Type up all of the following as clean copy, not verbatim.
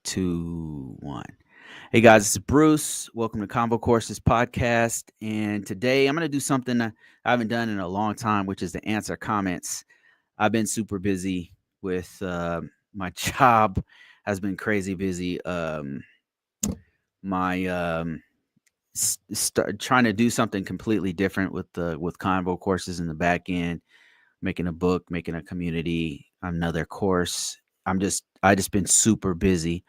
2, 1. Hey guys, it's Bruce. Welcome to Convocourses podcast. And today I'm going to do something that I haven't done in a long time, which is to answer comments. I've been super busy with my job, has been crazy busy. My trying to do something completely different with Convo courses in the back end, making a book, making a community, another course. I just been super busy.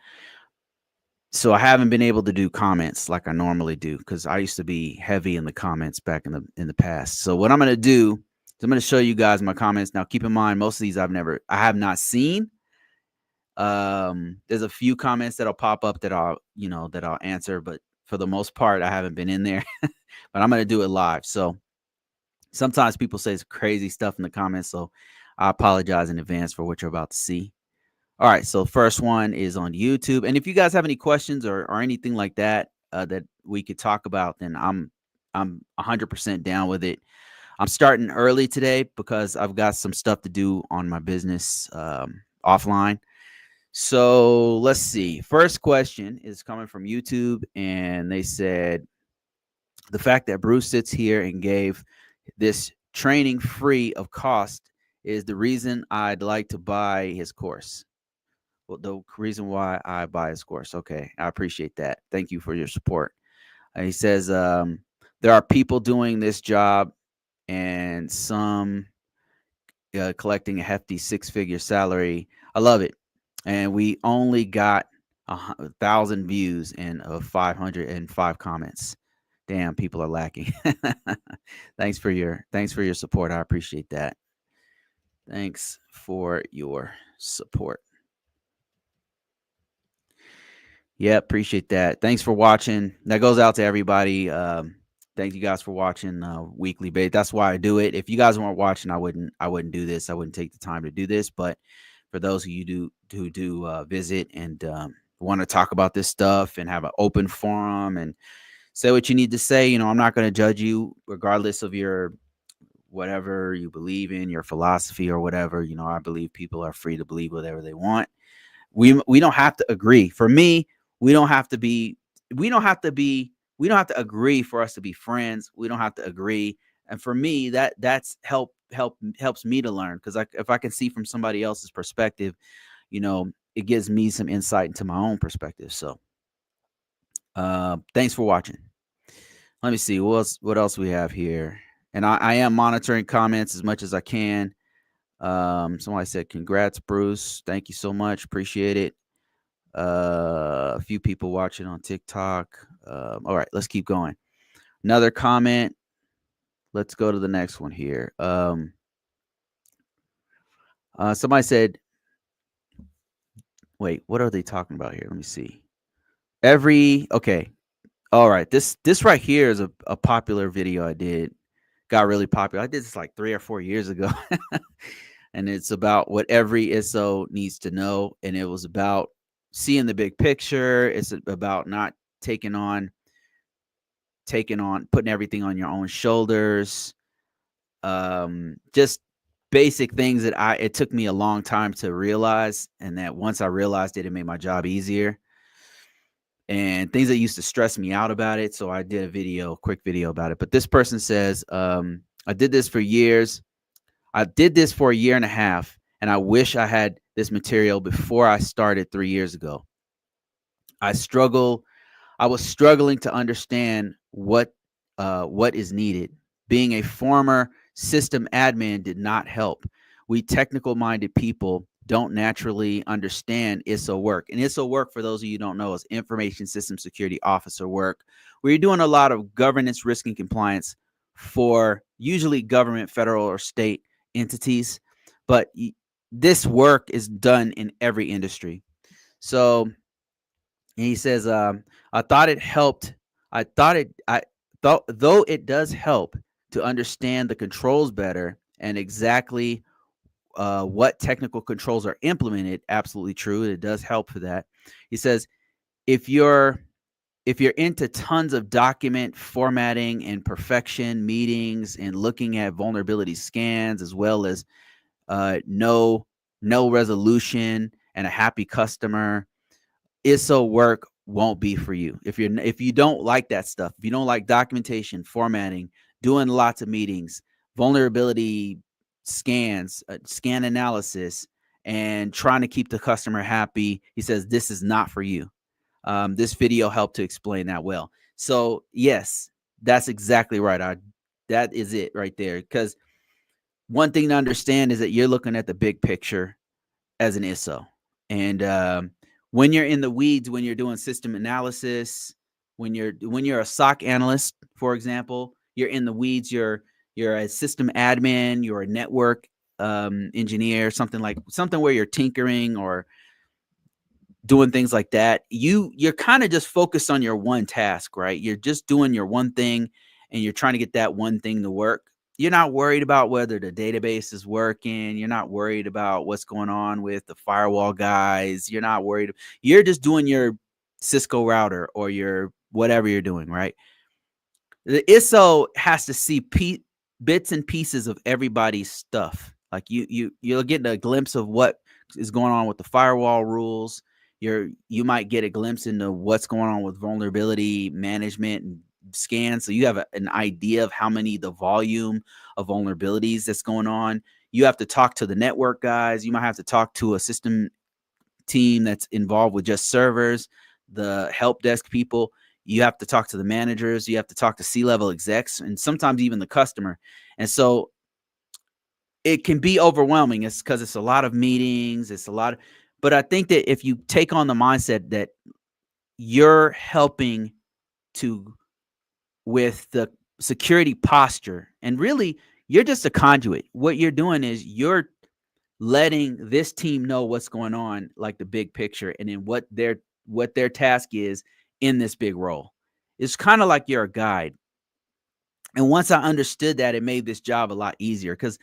So I haven't been able to do comments like I normally do because I used to be heavy in the comments back in the past. So what I'm going to do is I'm going to show you guys my comments. Now keep in mind most of these I have not seen. There's a few comments that'll pop up that I'll answer, but for the most part I haven't been in there. But I'm going to do it live. So sometimes people say it's crazy stuff in the comments, so I apologize in advance for what you're about to see. All right, so first one is on YouTube, and if you guys have any questions or anything like that that we could talk about, then I'm 100% down with it. I'm starting early today because I've got some stuff to do on my business offline. So let's see. First question is coming from YouTube, and they said the fact that Bruce sits here and gave this training free of cost is the reason I'd like to buy his course. Well, the reason why I buy his course. Okay, I appreciate that. Thank you for your support. He says there are people doing this job and some collecting a hefty six-figure salary. I love it, and we only got 1,000 views and 505 comments. Damn, people are lacking. Thanks for your support. I appreciate that. Thanks for your support. Yeah, appreciate that. Thanks for watching. That goes out to everybody. Thank you guys for watching weekly bait. That's why I do it. If you guys weren't watching, I wouldn't do this. I wouldn't take the time to do this. But for those of you who do visit and want to talk about this stuff and have an open forum and say what you need to say, I'm not going to judge you regardless of your whatever you believe in, your philosophy or whatever. I believe people are free to believe whatever they want. We don't have to agree. For me, we don't have to agree for us to be friends. We don't have to agree. And for me, that's helps me to learn, because if I can see from somebody else's perspective, it gives me some insight into my own perspective. So thanks for watching. Let me see what else we have here. And I am monitoring comments as much as I can. Somebody said, congrats, Bruce. Thank you so much. Appreciate it. A few people watching on TikTok. All right, let's keep going. Another comment. Let's go to the next one here. Somebody said, wait, what are they talking about here? Let me see. Okay. All right. This right here is a popular video I did. Got really popular. I did this like 3 or 4 years ago. And it's about what every ISO needs to know. And it was about seeing the big picture. It's about not taking on, putting everything on your own shoulders. Just basic things that it took me a long time to realize. And that once I realized it made my job easier. And things that used to stress me out about it. So I did a quick video about it. But this person says, I did this for years. I did this for a year and a half, and I wish I had this material before I started 3 years ago. I was struggling to understand what is needed. Being a former system admin did not help. We technical-minded people don't naturally understand ISO work. And ISO work, for those of you who don't know, is Information System Security Officer work, where you're doing a lot of governance, risk, and compliance for usually government, federal, or state entities. But this work is done in every industry. So he says, I thought it helped. I thought, though it does help to understand the controls better and exactly what technical controls are implemented. Absolutely true. It does help for that. He says, if you're into tons of document formatting and perfection meetings and looking at vulnerability scans, as well as no resolution and a happy customer, ISO work won't be for you. If you don't like that stuff, if you don't like documentation, formatting, doing lots of meetings, vulnerability scans, scan analysis, and trying to keep the customer happy, he says this is not for you. This video helped to explain that well. So yes, that's exactly right. That is it right there. Because one thing to understand is that you're looking at the big picture as an ISO. And when you're in the weeds, when you're doing system analysis, when you're a SOC analyst, for example, you're in the weeds. You're a system admin. You're a network engineer, something where you're tinkering or doing things like that. You're kind of just focused on your one task, right? You're just doing your one thing, and you're trying to get that one thing to work. You're not worried about whether the database is working. You're not worried about what's going on with the firewall guys. You're not worried. You're just doing your Cisco router or your whatever you're doing, right? The ISO has to see bits and pieces of everybody's stuff. Like you'll get a glimpse of what is going on with the firewall rules. You might get a glimpse into what's going on with vulnerability management and scans. So you have an idea of how many the volume of vulnerabilities that's going on. You have to talk to the network guys. You might have to talk to a system team that's involved with just servers, the help desk people. You have to talk to the managers. You have to talk to C-level execs, and sometimes even the customer. And so it can be overwhelming. It's because it's a lot of meetings. It's a lot of, but I think that if you take on the mindset that you're helping to with the security posture, and really you're just a conduit. What you're doing is you're letting this team know what's going on, like the big picture, and then what their task is in this big role. It's kind of like you're a guide. And once I understood that, it made this job a lot easier because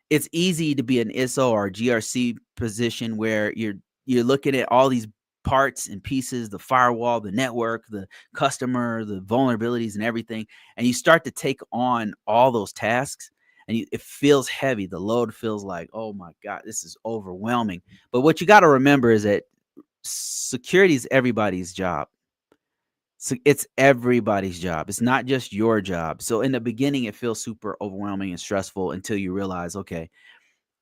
it's easy to be an ISO or a GRC position where you're looking at all these parts and pieces, the firewall, the network, the customer, the vulnerabilities and everything, and you start to take on all those tasks, and it feels heavy. The load feels like, oh my god, this is overwhelming. But what you got to remember is that security is everybody's job. So it's everybody's job. It's not just your job. So in the beginning, it feels super overwhelming and stressful until you realize, okay,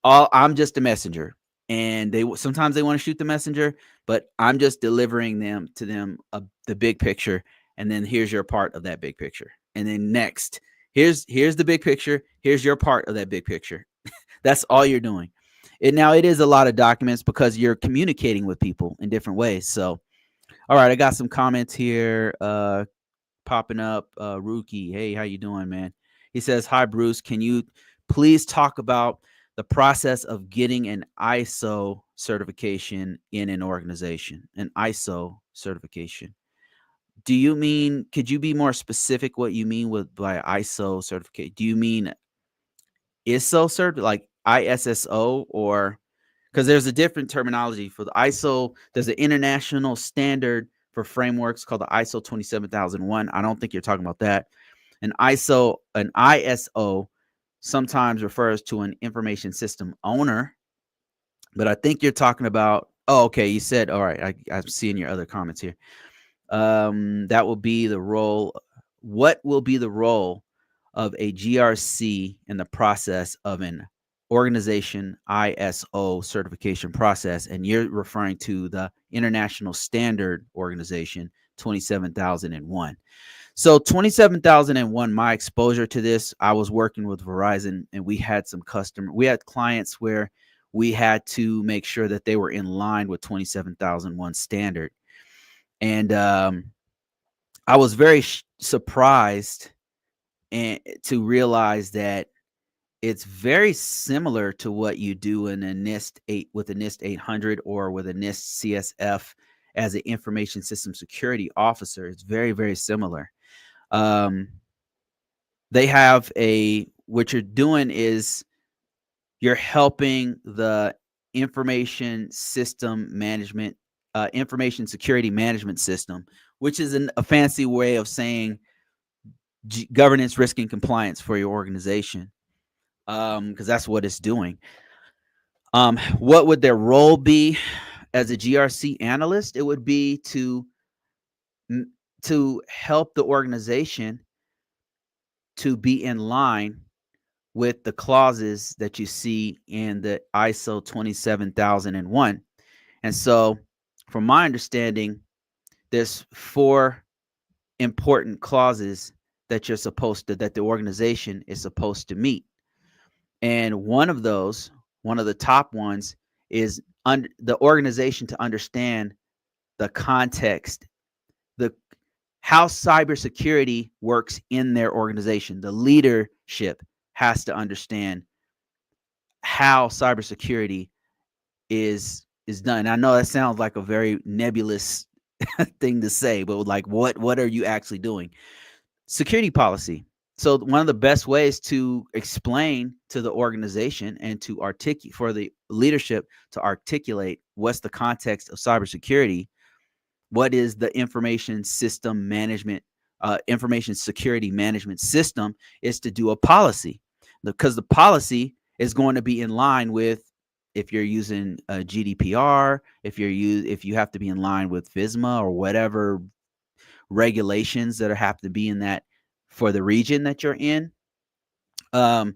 I'm just a messenger, and sometimes they want to shoot the messenger, but I'm just delivering to them the big picture, and then here's your part of that big picture, and then next, here's the big picture, here's your part of that big picture. That's all you're doing. And now it is a lot of documents because you're communicating with people in different ways. So, all right, I got some comments here. Popping up. Rookie, hey, how you doing, man? He says, hi, Bruce. Can you please talk about the process of getting an ISO certification in an organization? An ISO certification. Could you be more specific what you mean by ISO certificate? Do you mean ISO cert, like ISSO, or because there's a different terminology for the ISO? There's an international standard for frameworks called the ISO 27001. I don't think you're talking about that. An ISO sometimes refers to an information system owner, but I think you're talking about, oh, okay, you said, all right, I'm seeing your other comments here. That will be the role. What will be the role of a GRC in the process of an organization ISO certification process? And you're referring to the International Standard Organization 27001. So 27001, my exposure to this, I was working with Verizon, and we had clients where we had to make sure that they were in line with 27001 standard. And I was very surprised to realize that it's very similar to what you do in a NIST 8 with a NIST 800 or with a NIST CSF as an information system security officer. It's very, very similar. They have what you're doing is you're helping the information security management system, which is a fancy way of saying governance, risk, and compliance for your organization, because that's what it's doing. What would their role be? as a GRC analyst, it would be to help the organization to be in line with the clauses that you see in the ISO 27001. And so, from my understanding, there's four important clauses that that the organization is supposed to meet. And one of the top ones is the organization to understand the context, the how cybersecurity works in their organization. The leadership has to understand how cybersecurity is done. I know that sounds like a very nebulous thing to say, but like what are you actually doing? Security policy. So one of the best ways to explain to the organization and to articulate for the leadership to articulate what's the context of cybersecurity, what is the information security management system, is to do a policy, because the policy is going to be in line with, if you're using a GDPR, if you have to be in line with FISMA or whatever regulations that have to be in that for the region that you're in. um,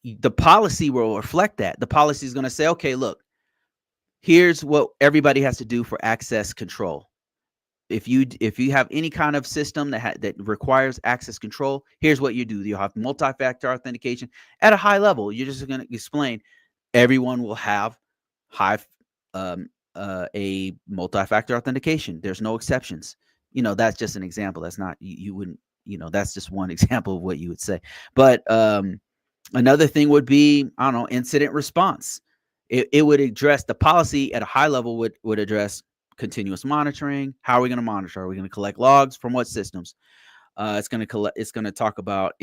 the policy will reflect that. The policy is going to say, okay, look, here's what everybody has to do for access control. If you have any kind of system that requires access control, here's what you do. You'll have multi-factor authentication at a high level. You're just going to explain everyone will have high a multi-factor authentication. There's no exceptions. That's just an example. That's not, you wouldn't, that's just one example of what you would say. But another thing would be, I don't know, incident response. It would address, the policy at a high level would address continuous monitoring. How are we going to monitor? Are we going to collect logs from what systems? It's going to talk about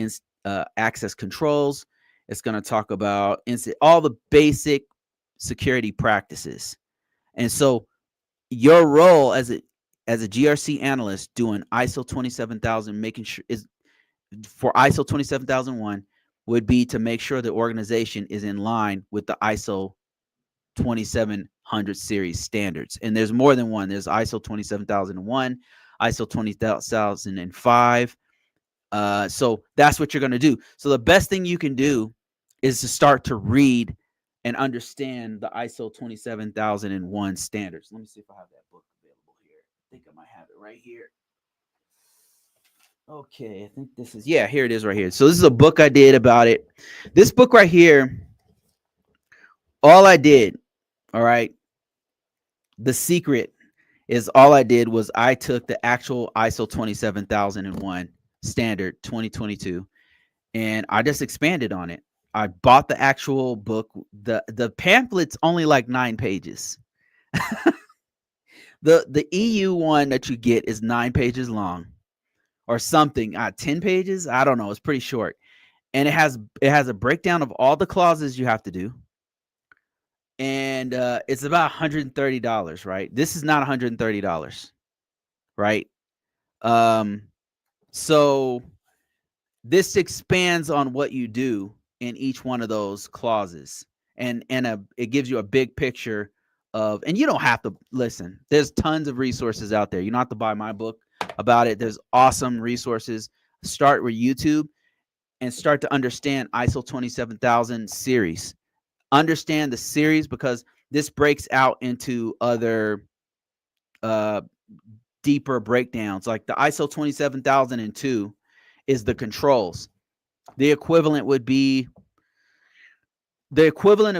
access controls. It's going to talk about all the basic security practices. And so your role as a GRC analyst doing ISO 27000, making sure is for ISO 27001, would be to make sure the organization is in line with the ISO 2700 series standards. And there's more than one. There's ISO 27001, ISO 20005. So that's what you're going to do. So the best thing you can do is to start to read and understand the ISO 27001 standards. Let me see if I have that book available here. I think I might have it right here. Okay, I think this is, yeah, here it is right here. So this is a book I did about it. This book right here, all I did, all right, the secret is all I did was I took the actual ISO 27001 standard 2022 and I just expanded on it. I bought the actual book. The pamphlet's only like 9 pages. The EU one that you get is 9 pages long or something. 10 pages, I don't know, it's pretty short. And it has a breakdown of all the clauses you have to do. And it's about $130, right? This is not $130, right? So this expands on what you do in each one of those clauses, and it gives you a big picture of, and you don't have to listen. There's tons of resources out there. You don't have to buy my book about it. There's awesome resources. Start with YouTube and start to understand ISO 27000 series. Understand the series, because this breaks out into other deeper breakdowns. Like the ISO 27002 is the controls. The equivalent of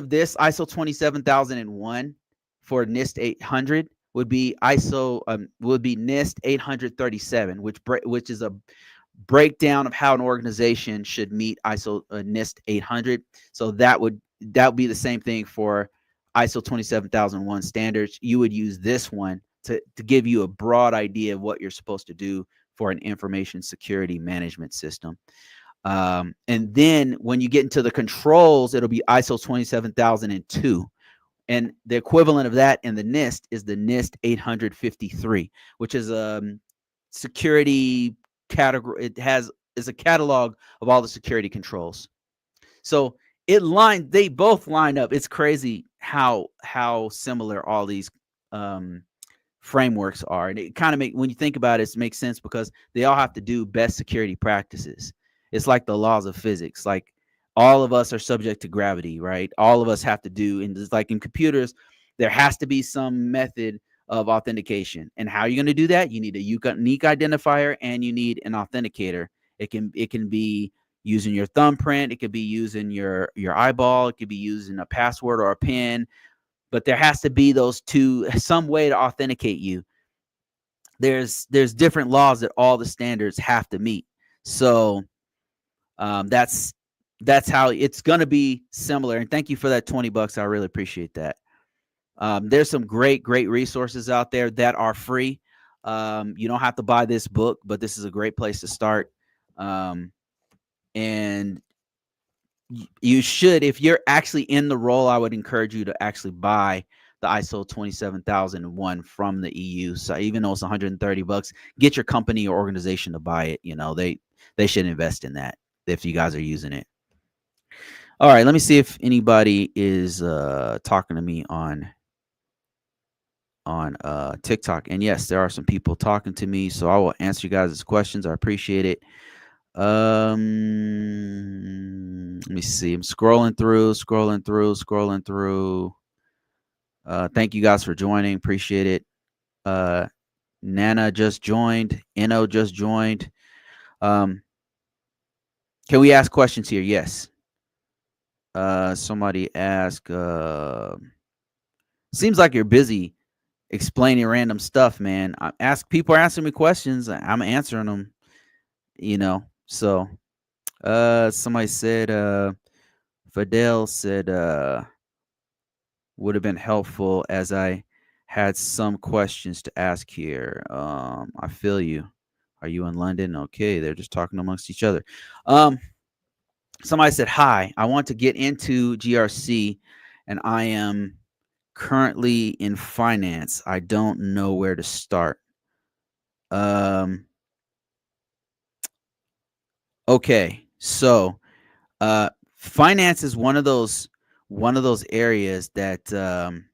this ISO 27001 for NIST 800 would be NIST 837, which is a breakdown of how an organization should meet NIST 800. So that would be the same thing for ISO 27001 standards. You would use this one to give you a broad idea of what you're supposed to do for an information security management system. And then when you get into the controls, it'll be ISO 27002. And the equivalent of that in the NIST is the NIST 853, which is a security category. It's a catalog of all the security controls. So they both line up. It's crazy how similar all these um frameworks are. And it kind of when you think about it, it makes sense because they all have to do best security practices. It's like the laws of physics. Like all of us are subject to gravity, right? All of us have to do, and just like in computers, there has to be some method of authentication. And how are you going to do that? You need a unique identifier and you need an authenticator. It can be using your thumbprint, it could be using your eyeball, it could be using a password or a pin, but there has to be those two, some way to authenticate you. There's different laws that all the standards have to meet. So that's how it's going to be similar. And thank you for that $20. I really appreciate that. There's some great resources out there that are free. You don't have to buy this book, but this is a great place to start. And you should, if you're actually in the role, I would encourage you to actually buy the ISO 27001 from the EU. So even though it's $130, get your company or organization to buy it. They should invest in that if you guys are using it. All right, let me see if anybody is talking to me on TikTok. And yes, there are some people talking to me, so I will answer you guys' questions. I appreciate it. Let me see. I'm scrolling through. Thank you guys for joining. Appreciate it. Nana just joined. Eno just joined. Can we ask questions here? Yes. Somebody asked, seems like you're busy explaining random stuff, man. People are asking me questions. I'm answering them, So, somebody said, Fidel said, would have been helpful as I had some questions to ask here. I feel you. Are you in London? Okay, they're just talking amongst each other. Somebody said, hi, I want to get into GRC and I am currently in finance. I don't know where to start. Okay, so finance is one of those areas that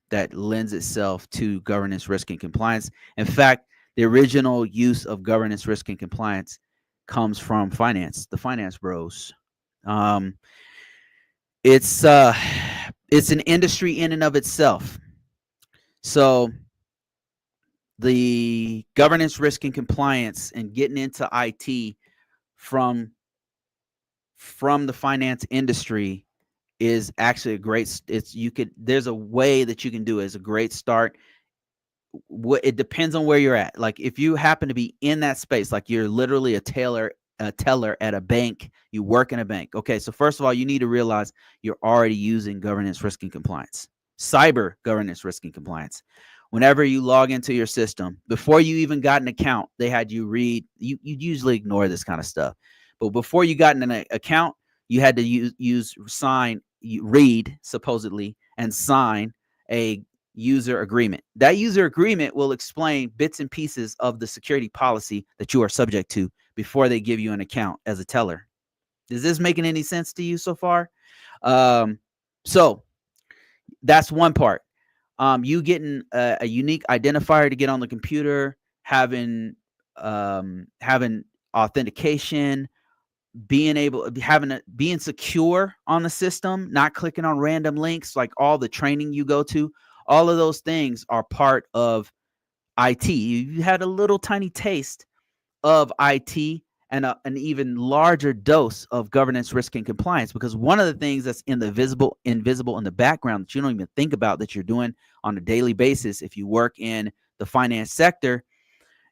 that lends itself to governance, risk, and compliance. In fact, the original use of governance, risk, and compliance comes from finance, the finance bros. It's an industry in and of itself. So the governance, risk, and compliance, and getting into IT from the finance industry is actually a great. There's a way that you can do it. It's a great start. It depends on where you're at. Like if you happen to be in that space, like you're literally a teller at a bank, you work in a bank. Okay, so first of all, you need to realize you're already using governance, risk, and compliance, cyber governance, risk, and compliance. Whenever you log into your system, before you even got an account, they had you read. You usually ignore this kind of stuff, but before you got an account, you had to read supposedly, and sign a user agreement. That user agreement will explain bits and pieces of the security policy that you are subject to before they give you an account as a teller. Is this making any sense to you so far? So that's one part. You getting a unique identifier to get on the computer, having authentication, being secure on the system, not clicking on random links, like all the training you go to. All of those things are part of IT. You had a little tiny taste of IT and an even larger dose of governance, risk, and compliance, because one of the things that's invisible in the background that you don't even think about that you're doing on a daily basis if you work in the finance sector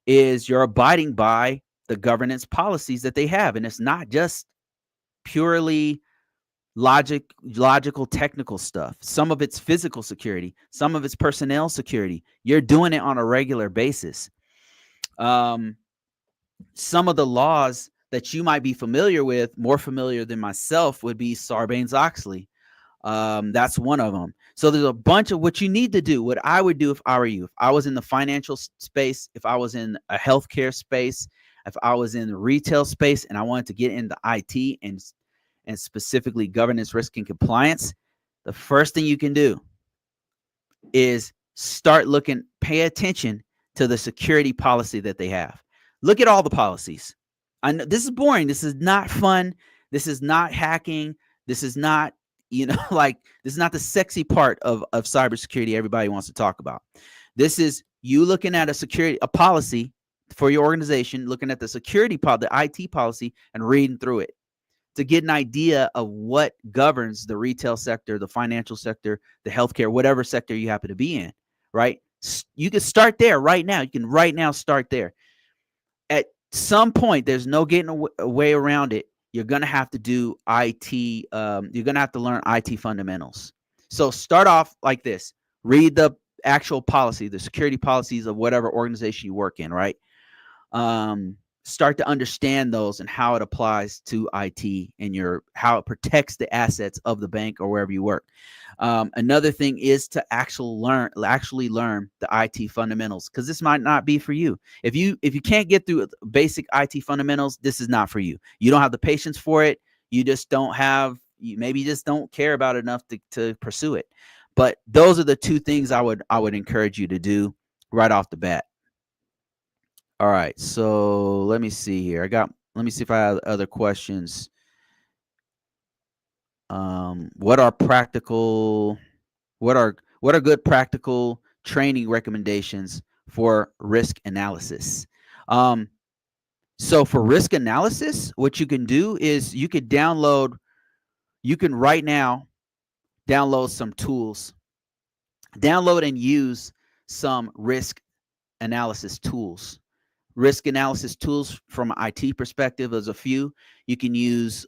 is you're abiding by the governance policies that they have. And it's not just purely logical, technical stuff. Some of it's physical security, some of it's personnel security. You're doing it on a regular basis. Some of the laws that you might be familiar with, more familiar than myself, would be Sarbanes-Oxley. That's one of them. So there's a bunch of what you need to do. What I would do if I were you, if I was in the financial space, if I was in a healthcare space, if I was in the retail space and I wanted to get into IT and and specifically governance, risk, and compliance, the first thing you can do is pay attention to the security policy that they have. Look at all the policies. I know this is boring. This is not fun. This is not hacking. This is not, like, this is not the sexy part of cybersecurity everybody wants to talk about. This is you looking at a policy for your organization, looking at the the IT policy, and reading through it to get an idea of what governs the retail sector, the financial sector, the healthcare, whatever sector you happen to be in, right? You can start there right now. You can right now start there. At some point, there's no getting a way around it. You're going to have to do IT. You're going to have to learn IT fundamentals. So start off like this. Read the actual policy, the security policies of whatever organization you work in, right? Start to understand those and how it applies to IT and how it protects the assets of the bank or wherever you work. Another thing is to actually learn the IT fundamentals, because this might not be for you. If you can't get through basic IT fundamentals, this is not for you. You don't have the patience for it. You just don't have. Maybe you just don't care about it enough to pursue it. But those are the two things I would encourage you to do right off the bat. All right, so let me see here. Let me see if I have other questions. What are good practical training recommendations for risk analysis? So for risk analysis, what you can do is you can right now download some tools, download and use some risk analysis tools. Risk analysis tools from an IT perspective, there's a few. You can use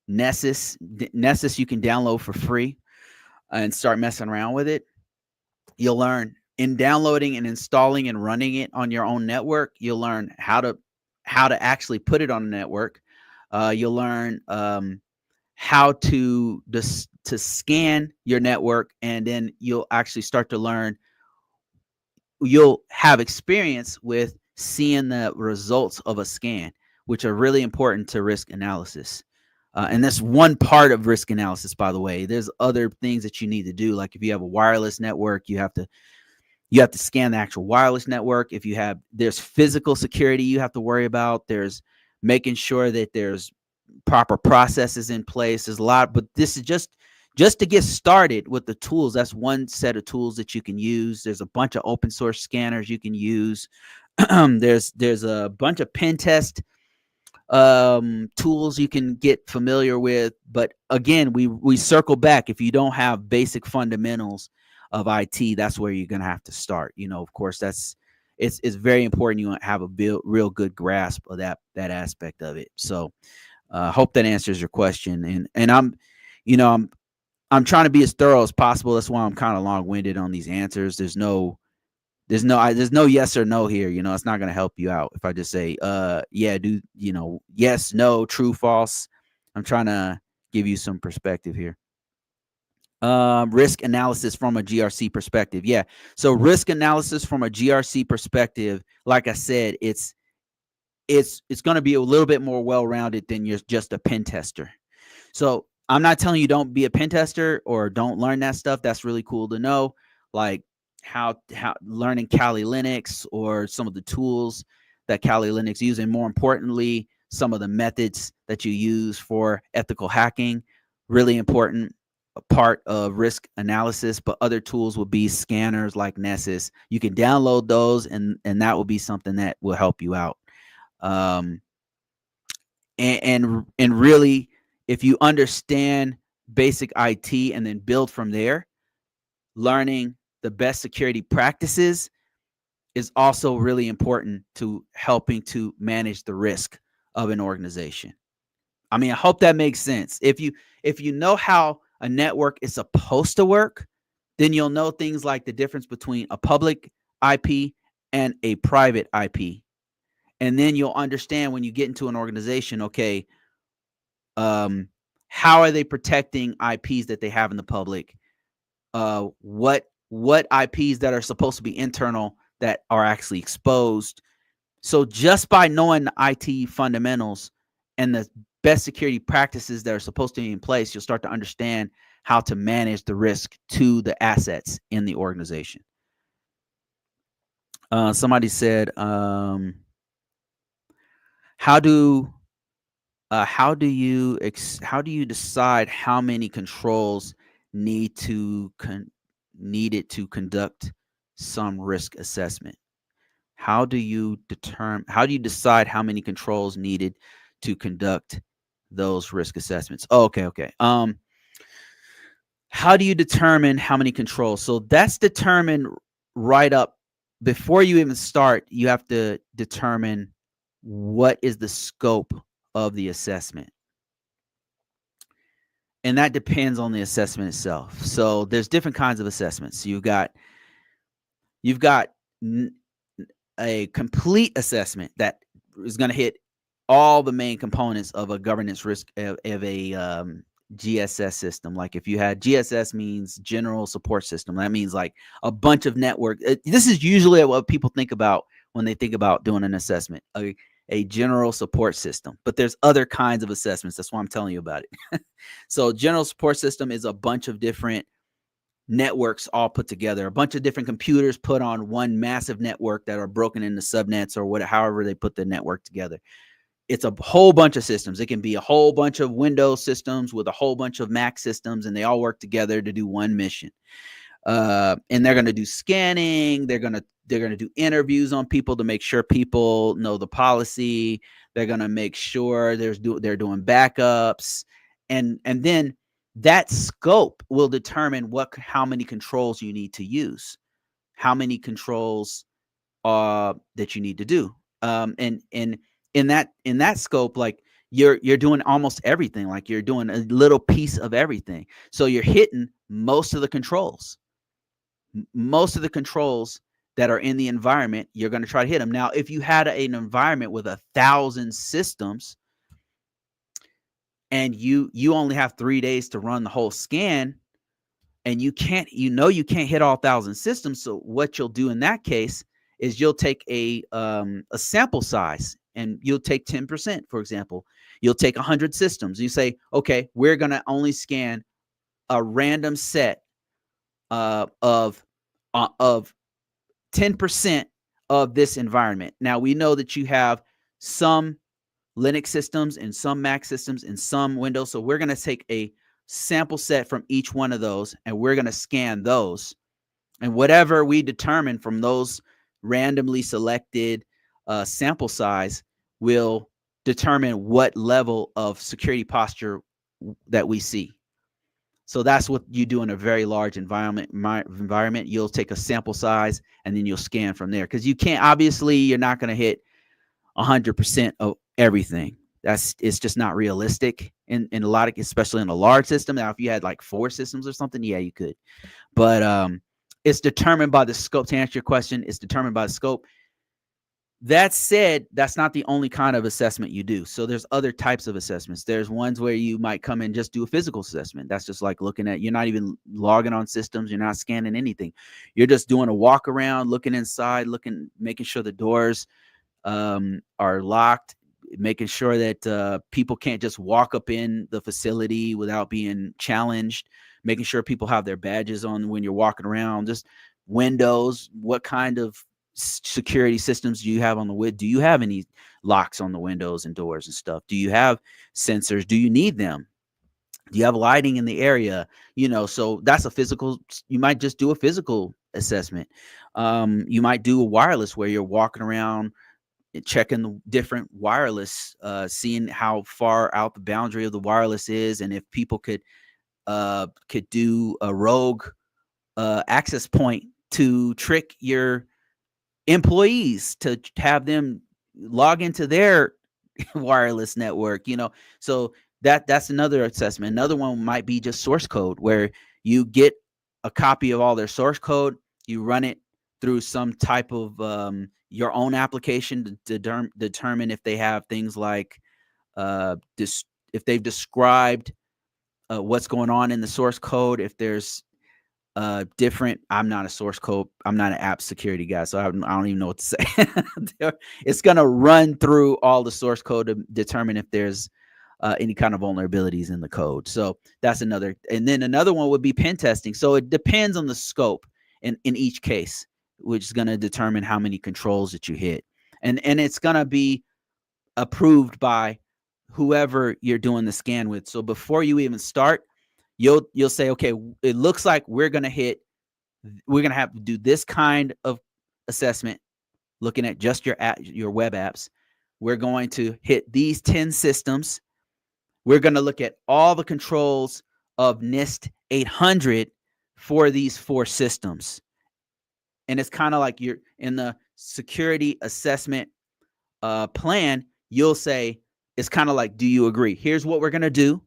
Nessus. Nessus you can download for free and start messing around with it. You'll learn in downloading and installing and running it on your own network. You'll learn how to actually put it on a network. You'll learn how to scan your network, and then you'll actually start to learn. You'll have experience with seeing the results of a scan, which are really important to risk analysis. And that's one part of risk analysis, by the way. There's other things that you need to do. Like if you have a wireless network, you have to scan the actual wireless network. There's physical security you have to worry about. There's making sure that there's proper processes in place. There's a lot, but this is just to get started with the tools. That's one set of tools that you can use. There's a bunch of open source scanners you can use. There's a bunch of pen test tools you can get familiar with. But again, we circle back. If you don't have basic fundamentals of IT, that's where you're going to have to start. Of course, it's very important you have a real good grasp of that aspect of it. So hope that answers your question. And I'm trying to be as thorough as possible. That's why I'm kind of long-winded on these answers. There's no yes or no here. It's not going to help you out if I just say, yes, no, true, false. I'm trying to give you some perspective here. Risk analysis from a GRC perspective. Yeah. So risk analysis from a GRC perspective, like I said, it's going to be a little bit more well-rounded than you're just a pen tester. So I'm not telling you don't be a pen tester or don't learn that stuff. That's really cool to know, like how learning Kali Linux or some of the tools that Kali Linux use, and more importantly, some of the methods that you use for ethical hacking. Really important part of risk analysis. But other tools will be scanners like Nessus. You can download those, and that will be something that will help you out. And really, if you understand basic IT and then build from there, learning the best security practices is also really important to helping to manage the risk of an organization. I mean, I hope that makes sense. If you know how a network is supposed to work, then you'll know things like the difference between a public IP and a private IP. And then you'll understand when you get into an organization, okay, how are they protecting IPs that they have in the public? What IPs that are supposed to be internal that are actually exposed? So just by knowing the IT fundamentals and the best security practices that are supposed to be in place, you'll start to understand how to manage the risk to the assets in the organization. Somebody said, how do how do you decide how many controls need to needed to conduct some risk assessment? How do you decide how many controls needed to conduct those risk assessments? Oh, okay. How do you determine how many controls? So that's determined right up before you even start. You have to determine what is the scope of the assessment. And that depends on the assessment itself. So there's different kinds of assessments. You've got a complete assessment that is going to hit all the main components of a governance risk of a GSS system. Like if you had GSS means general support system, that means like a bunch of network. This is usually what people think about when they think about doing an assessment, a general support system. But there's other kinds of assessments. That's why I'm telling you about it. So general support system is a bunch of different networks all put together, a bunch of different computers put on one massive network that are broken into subnets or whatever, however they put the network together. It's a whole bunch of systems. It can be a whole bunch of Windows systems with a whole bunch of Mac systems, and they all work together to do one mission. And they're going to do scanning. They're going to do interviews on people to make sure people know the policy. They're going to make sure they're doing backups, and then that scope will determine how many controls you need to use, how many controls that you need to do. And in that scope, like you're doing almost everything. Like you're doing a little piece of everything. So you're hitting most of the controls. Most of the controls that are in the environment, you're going to try to hit them. Now, if you had an environment with 1,000 systems and you only have 3 days to run the whole scan, and you can't hit all 1,000 systems. So what you'll do in that case is you'll take a sample size, and you'll take 10%, for example. You'll take 100 systems. You say, okay, we're going to only scan a random set of 10% of this environment. Now, we know that you have some Linux systems and some Mac systems and some Windows. So we're going to take a sample set from each one of those, and we're going to scan those. And whatever we determine from those randomly selected sample size will determine what level of security posture that we see. So that's what you do in a very large environment. You'll take a sample size and then you'll scan from there, because you're not going to hit 100% of everything. It's just not realistic in a lot of, especially in a large system. Now, if you had like 4 systems or something, yeah, you could. But it's determined by the scope. To answer your question, it's determined by the scope. That said, that's not the only kind of assessment you do. So there's other types of assessments. There's ones where you might come and just do a physical assessment. That's just like you're not even logging on systems. You're not scanning anything. You're just doing a walk around, looking inside, making sure the doors are locked, making sure that people can't just walk up in the facility without being challenged, making sure people have their badges on when you're walking around. Just windows, what kind of security systems do you have on the window? Do you have any locks on the windows and doors and stuff? Do you have sensors? Do you need them? Do you have lighting in the area? So that's a physical. You might just do a physical assessment. You might do a wireless, where you're walking around checking the different wireless, seeing how far out the boundary of the wireless is, and if people could do a rogue access point to trick your employees to have them log into their wireless network. So that's another assessment. Another one might be just source code, where you get a copy of all their source code, you run it through some type of your own application to determine if they have things like if they've described what's going on in the source code, if there's different. I'm not an app security guy, so I don't even know what to say. It's going to run through all the source code to determine if there's any kind of vulnerabilities in the code. So that's another. And then another one would be pen testing. So it depends on the scope in each case, which is going to determine how many controls that you hit. And it's going to be approved by whoever you're doing the scan with. So before you even start, you'll say, okay, it looks like we're going to have to do this kind of assessment, looking at just your web apps. We're going to hit these 10 systems. We're going to look at all the controls of NIST 800 for these 4 systems. And it's kind of like you're in the security assessment plan. You'll say, it's kind of like, do you agree? Here's what we're going to do.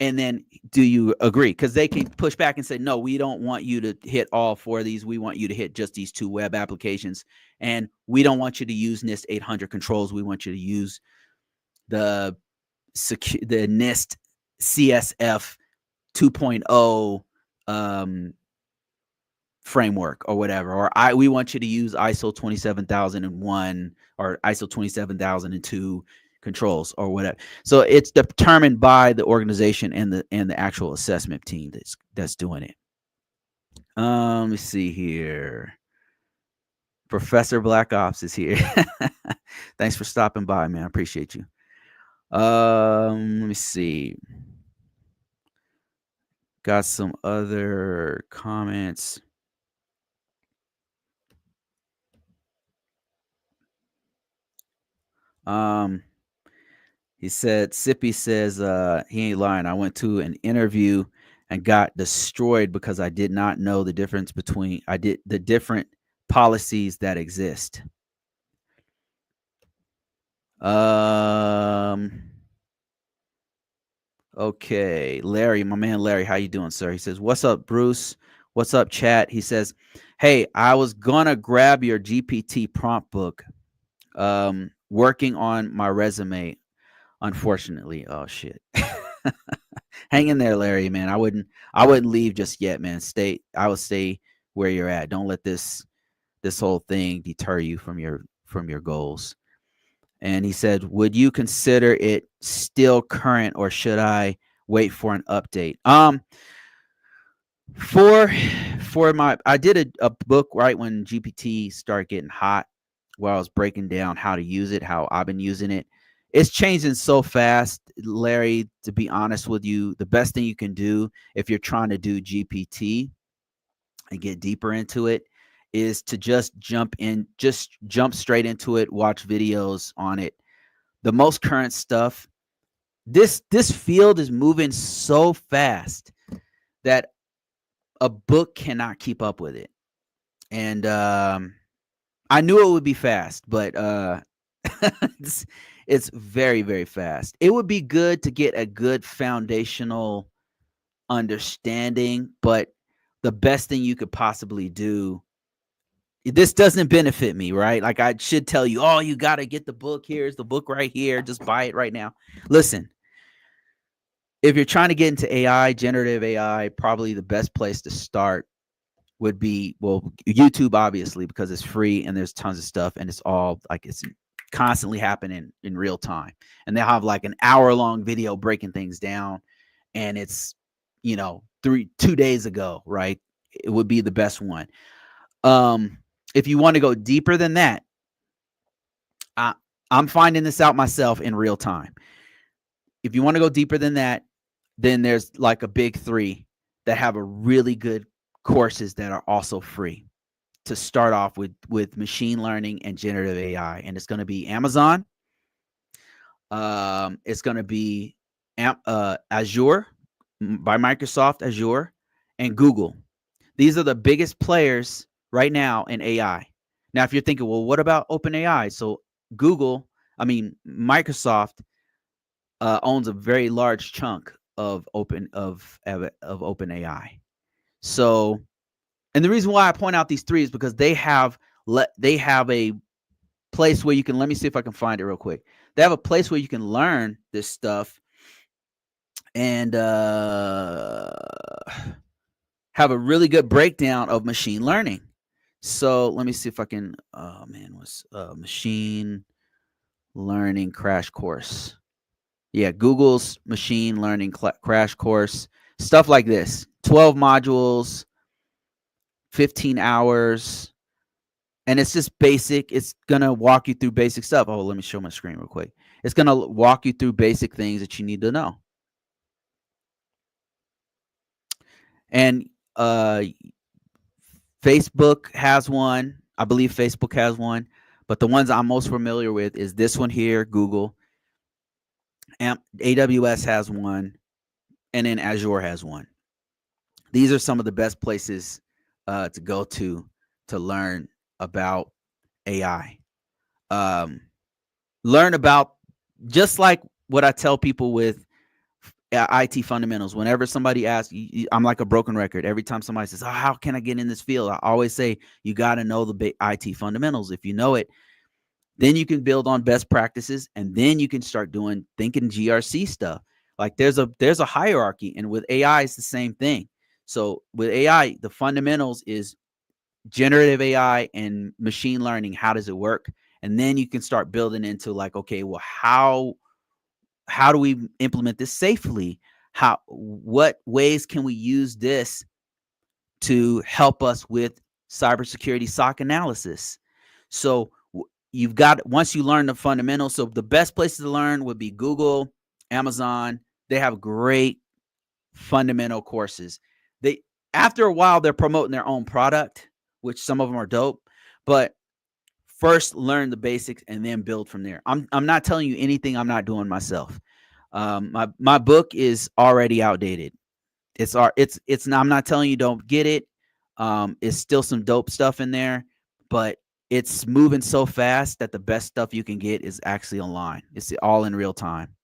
And then, do you agree? Because they can push back and say, no, we don't want you to hit all 4 of these. We want you to hit just these 2 web applications. And we don't want you to use NIST 800 controls. We want you to use the NIST CSF 2.0 framework or whatever. Or we want you to use ISO 27001 or ISO 27002 controls or whatever. So it's determined by the organization and the actual assessment team that's doing it. Let me see here. Professor Black Ops is here. Thanks for stopping by, man. I appreciate you. Let me see. Got some other comments. He said, Sippy says, he ain't lying. I went to an interview and got destroyed because I did not know the difference between the different policies that exist. Okay, Larry, my man Larry, how you doing, sir? He says, what's up, Bruce? What's up, chat? He says, hey, I was gonna grab your GPT prompt book. Working on my resume, unfortunately. Oh shit. Hang in there, Larry, man. I wouldn't leave just yet, man. I would stay where you're at. Don't let this whole thing deter you from your goals. And he said, would you consider it still current or should I wait for an update? I did a book right when GPT started getting hot, where I was breaking down how to use it, how I've been using it. It's changing so fast, Larry, to be honest with you. The best thing you can do if you're trying to do GPT and get deeper into it is to just jump straight into it, watch videos on it. The most current stuff, this field is moving so fast that a book cannot keep up with it. And I knew it would be fast, but it's very, very fast. It would be good to get a good foundational understanding, but the best thing you could possibly do, this doesn't benefit me, right? Like I should tell you, oh, you got to get the book. Here's the book right here. Just buy it right now. Listen, if you're trying to get into AI, generative AI, probably the best place to start would be, well, YouTube, obviously, because it's free and there's tons of stuff and it's all like it's constantly happening in real time. And they'll have like an hour-long video breaking things down, and it's 2 days ago, right? It would be the best one. If you want to go deeper than that, I'm finding this out myself in real time. If you want to go deeper than that, then there's like a big 3 that have a really good courses that are also free to start off with machine learning and generative AI. And it's going to be Amazon. It's going to be Azure by Microsoft, Azure, and Google. These are the biggest players right now in AI. Now, if you're thinking, well, what about OpenAI? So Microsoft owns a very large chunk of OpenAI. So, and the reason why I point out these 3 is because they have a place where you can, let me see if I can find it real quick. They have a place where you can learn this stuff and have a really good breakdown of machine learning. So let me see if I can, what's machine learning crash course. Yeah, Google's machine learning crash course, stuff like this. 12 modules, 15 hours, and it's just basic. It's gonna walk you through basic stuff. Oh, let me show my screen real quick. It's gonna walk you through basic things that you need to know. And Facebook has one. I believe Facebook has one, but the ones I'm most familiar with is this one here, Google. AWS has one, and then Azure has one. These are some of the best places to go to learn about AI. Um, learn about, just like what I tell people with IT fundamentals. Whenever somebody asks, I'm like a broken record. Every time somebody says, "Oh, how can I get in this field?" I always say, you got to know the IT fundamentals. If you know it, then you can build on best practices, and then you can start thinking GRC stuff. Like there's a hierarchy, and with AI, it's the same thing. So with AI, the fundamentals is generative AI and machine learning. How does it work? And then you can start building into like, okay, well, how do we implement this safely? What ways can we use this to help us with cybersecurity SOC analysis? So you've got, once you learn the fundamentals, so the best places to learn would be Google, Amazon. They have great fundamental courses. They, after a while, they're promoting their own product, which some of them are dope, but first learn the basics and then build from there. I'm not telling you anything I'm not doing myself. My book is already outdated. It's not, I'm not telling you don't get it. It's still some dope stuff in there, but it's moving so fast that the best stuff you can get is actually online. It's all in real time.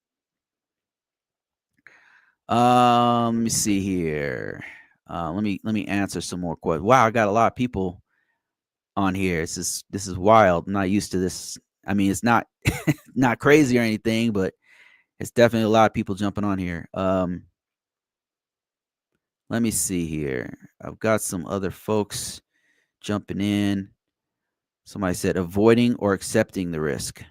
Let me see here. Let me answer some more questions. Wow, I got a lot of people on here. This is wild. I'm not used to this. I mean, it's not not crazy or anything, but it's definitely a lot of people jumping on here. Let me see here. I've got some other folks jumping in. Somebody said avoiding or accepting the risk.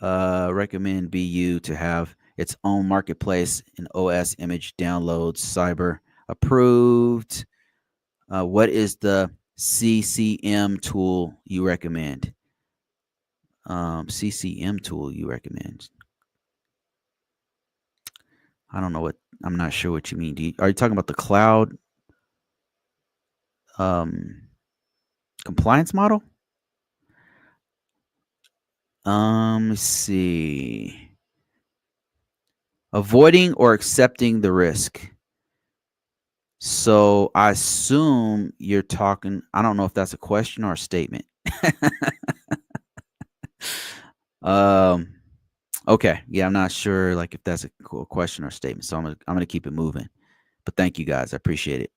Recommend BU to have its own marketplace and OS image downloads, cyber approved. What is the CCM tool you recommend? CCM tool you recommend? I don't know what. I'm not sure what you mean. Are you talking about the cloud um, compliance model? Let's see. Avoiding or accepting the risk. So I assume you're talking. I don't know if that's a question or a statement. um. Okay. Yeah, I'm not sure like if that's a question or a statement. So I'm gonna keep it moving. But thank you guys. I appreciate it.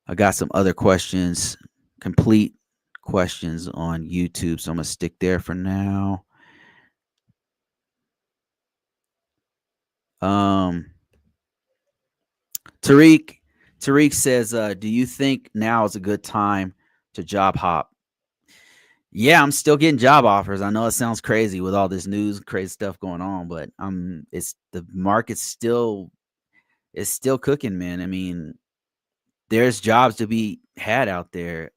I got some other questions, complete questions on YouTube. So I'm gonna stick there for now. Um, Tariq, Tariq says, "Do you think now is a good time to job hop?" Yeah, I'm still getting job offers. I know it sounds crazy with all this news, crazy stuff going on, but it's the market's still it's still cooking, man. I mean, there's jobs to be had out there.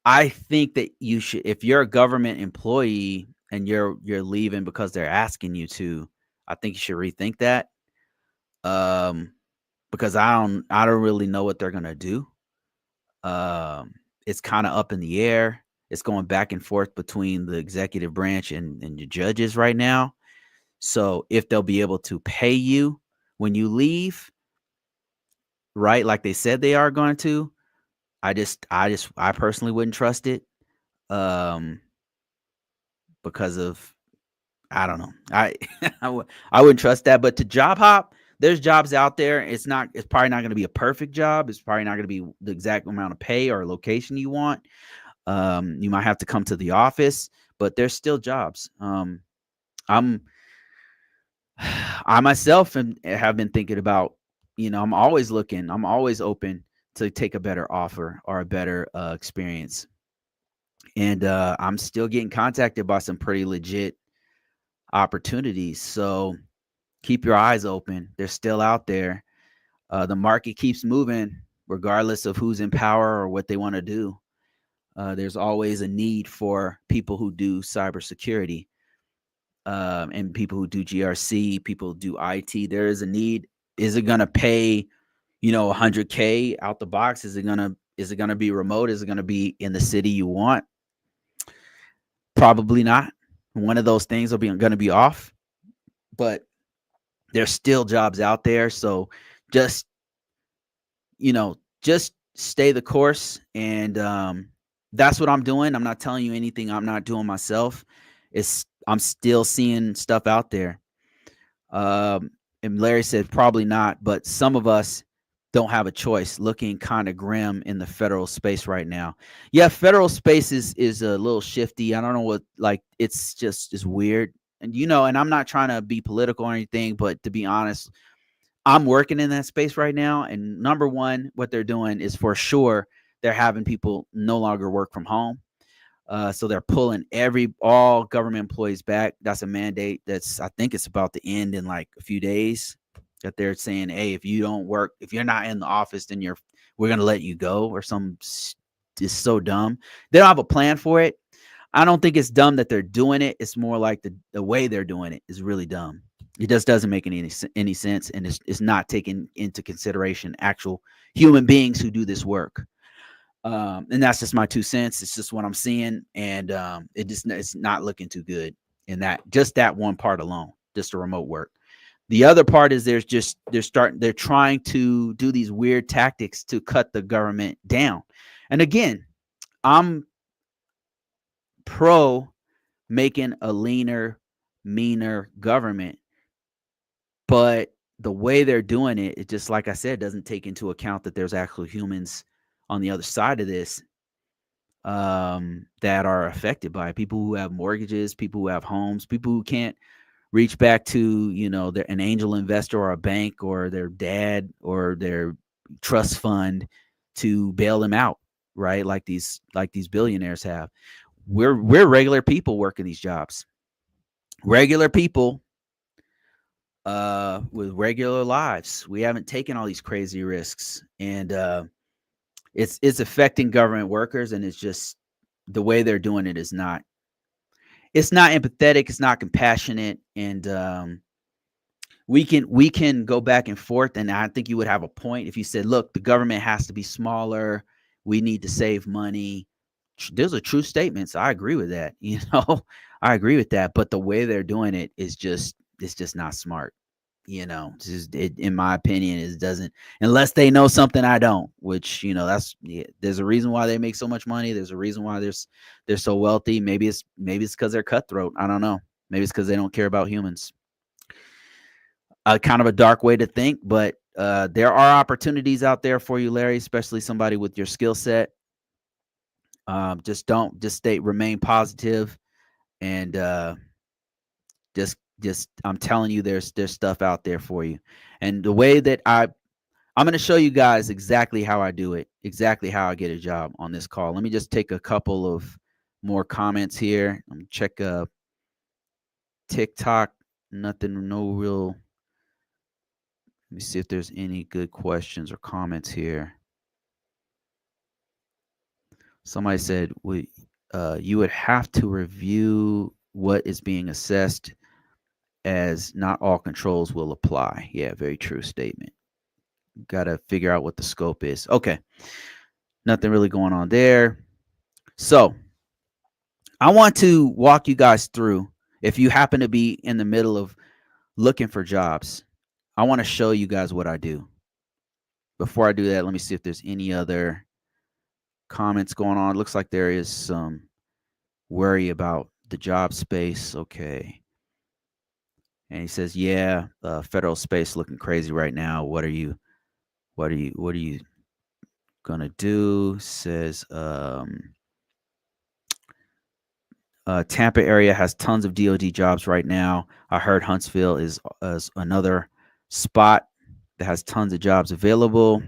I think that you should, if you're a government employee and you're leaving because they're asking you to, I think you should rethink that. Um, because I don't really know what they're gonna do. Um, it's kind of up in the air. It's going back and forth between the executive branch and the judges right now. So if they'll be able to pay you when you leave, right, like they said they are going to, I personally wouldn't trust it. Um, because of, I don't know. I wouldn't trust that. But to job hop, there's jobs out there. It's probably not going to be a perfect job. It's probably not going to be the exact amount of pay or location you want. You might have to come to the office, but there's still jobs. I'm I myself have been thinking about, I'm always looking. I'm always open to take a better offer or a better experience. And I'm still getting contacted by some pretty legit opportunities. So keep your eyes open. They're still out there. The market keeps moving regardless of who's in power or what they want to do. There's always a need for people who do cybersecurity, and people who do GRC, people who do IT. There is a need. Is it going to pay, 100K out the box? Is it gonna be remote? Is it gonna be in the city you want? Probably not. One of those things will be going to be off, but there's still jobs out there. So just just stay the course, and that's what I'm doing. I'm not telling you anything I'm not doing myself. I'm still seeing stuff out there. Um, and Larry said probably not, but some of us don't have a choice. Looking kind of grim in the federal space right now. Yeah, federal space is a little shifty. I don't know what, like, it's just is weird. And and I'm not trying to be political or anything, but to be honest, I'm working in that space right now, and number one, what they're doing is for sure they're having people no longer work from home. So they're pulling all government employees back. That's a mandate I think it's about to end in like a few days. That they're saying, hey, if you don't work, if you're not in the office, then we're gonna let you go, or some. It's so dumb. They don't have a plan for it. I don't think it's dumb that they're doing it. It's more like the way they're doing it is really dumb. It just doesn't make any sense, and it's not taking into consideration actual human beings who do this work. And that's just my 2 cents. It's just what I'm seeing, and it's not looking too good in that one part alone, just the remote work. The other part is they're trying to do these weird tactics to cut the government down. And again, I'm pro making a leaner, meaner government, but the way they're doing it just, like I said, doesn't take into account that there's actual humans on the other side of this, that are affected by it. People who have mortgages, people who have homes, people who can't reach back to, an angel investor or a bank or their dad or their trust fund to bail them out, right? Like these billionaires have. We're regular people working these jobs. Regular people with regular lives. We haven't taken all these crazy risks, and it's affecting government workers, and it's just the way they're doing it is not. It's not empathetic. It's not compassionate, and we can go back and forth. And I think you would have a point if you said, "Look, the government has to be smaller. We need to save money." Those are true statements. I agree with that. I agree with that. But the way they're doing it is it's just not smart. In my opinion, it doesn't, unless they know something I don't, which, there's a reason why they make so much money. There's a reason why they're so wealthy. Maybe it's because they're cutthroat. I don't know. Maybe it's because they don't care about humans. Kind of a dark way to think, but there are opportunities out there for you, Larry, especially somebody with your skill set. Just remain positive, and just I'm telling you, there's stuff out there for you. And the way that I'm going to show you guys exactly how I do it, exactly how I get a job on this call. Let me just take a couple of more comments here. Let me check TikTok. Nothing, no real. Let me see if there's any good questions or comments here. Somebody said, you would have to review what is being assessed, as not all controls will apply. Yeah, very true statement. Got to figure out what the scope is. Okay. Nothing really going on there. So I want to walk you guys through, if you happen to be in the middle of looking for jobs, I want to show you guys what I do. Before I do that, let me see if there's any other comments going on. It looks like there is some worry about the job space. Okay. And he says, yeah, federal space looking crazy right now. What are you gonna do? Says Tampa area has tons of DoD jobs right now. I heard Huntsville is another spot that has tons of jobs available.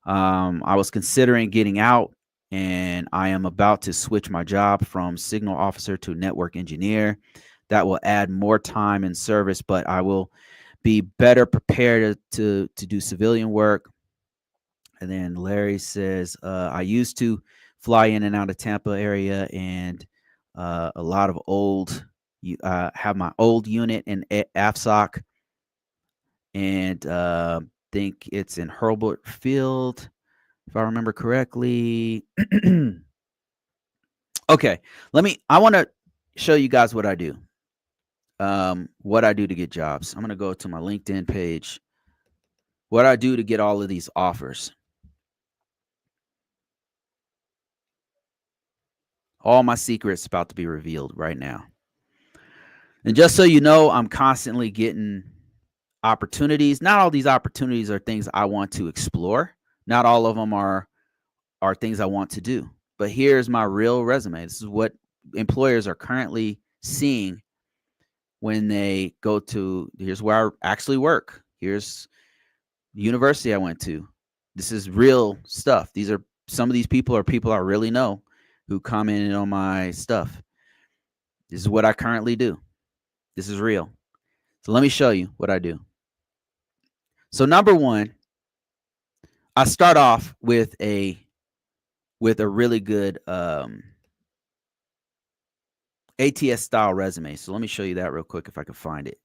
I was considering getting out and I am about to switch my job from signal officer to network engineer. That will add more time and service, but I will be better prepared to do civilian work. And then Larry says, I used to fly in and out of Tampa area, and a lot of old, have my old unit in AFSOC, and think it's in Hurlburt Field, if I remember correctly. Okay, I want to show you guys what I do. What I do to get jobs. I'm going to go to my LinkedIn page. What I do to get all of these offers. All my secrets about to be revealed right now. And just so you know, I'm constantly getting opportunities. Not all these opportunities are things I want to explore. Not all of them are things I want to do. But here's my real resume. This is what employers are currently seeing when they go to, here's where I actually work. Here's the university I went to. This is real stuff. Some of these people are people I really know who commented on my stuff. This is what I currently do. This is real. So let me show you what I do. So number one, I start off with a really good ATS style resume. So let me show you that real quick if I can find it.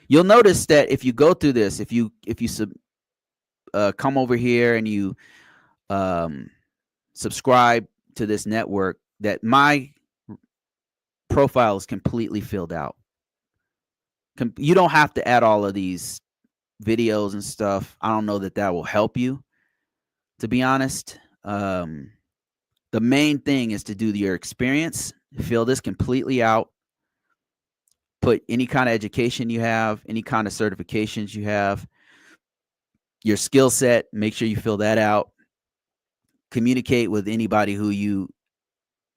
You'll notice that if you go through this, if you come over here and you subscribe to this network, that my profile is completely filled out. You don't have to add all of these videos and stuff. I don't know that will help you, to be honest. The main thing is to do your experience, fill this completely out, put any kind of education you have, any kind of certifications you have, your skill set, make sure you fill that out. Communicate with anybody who you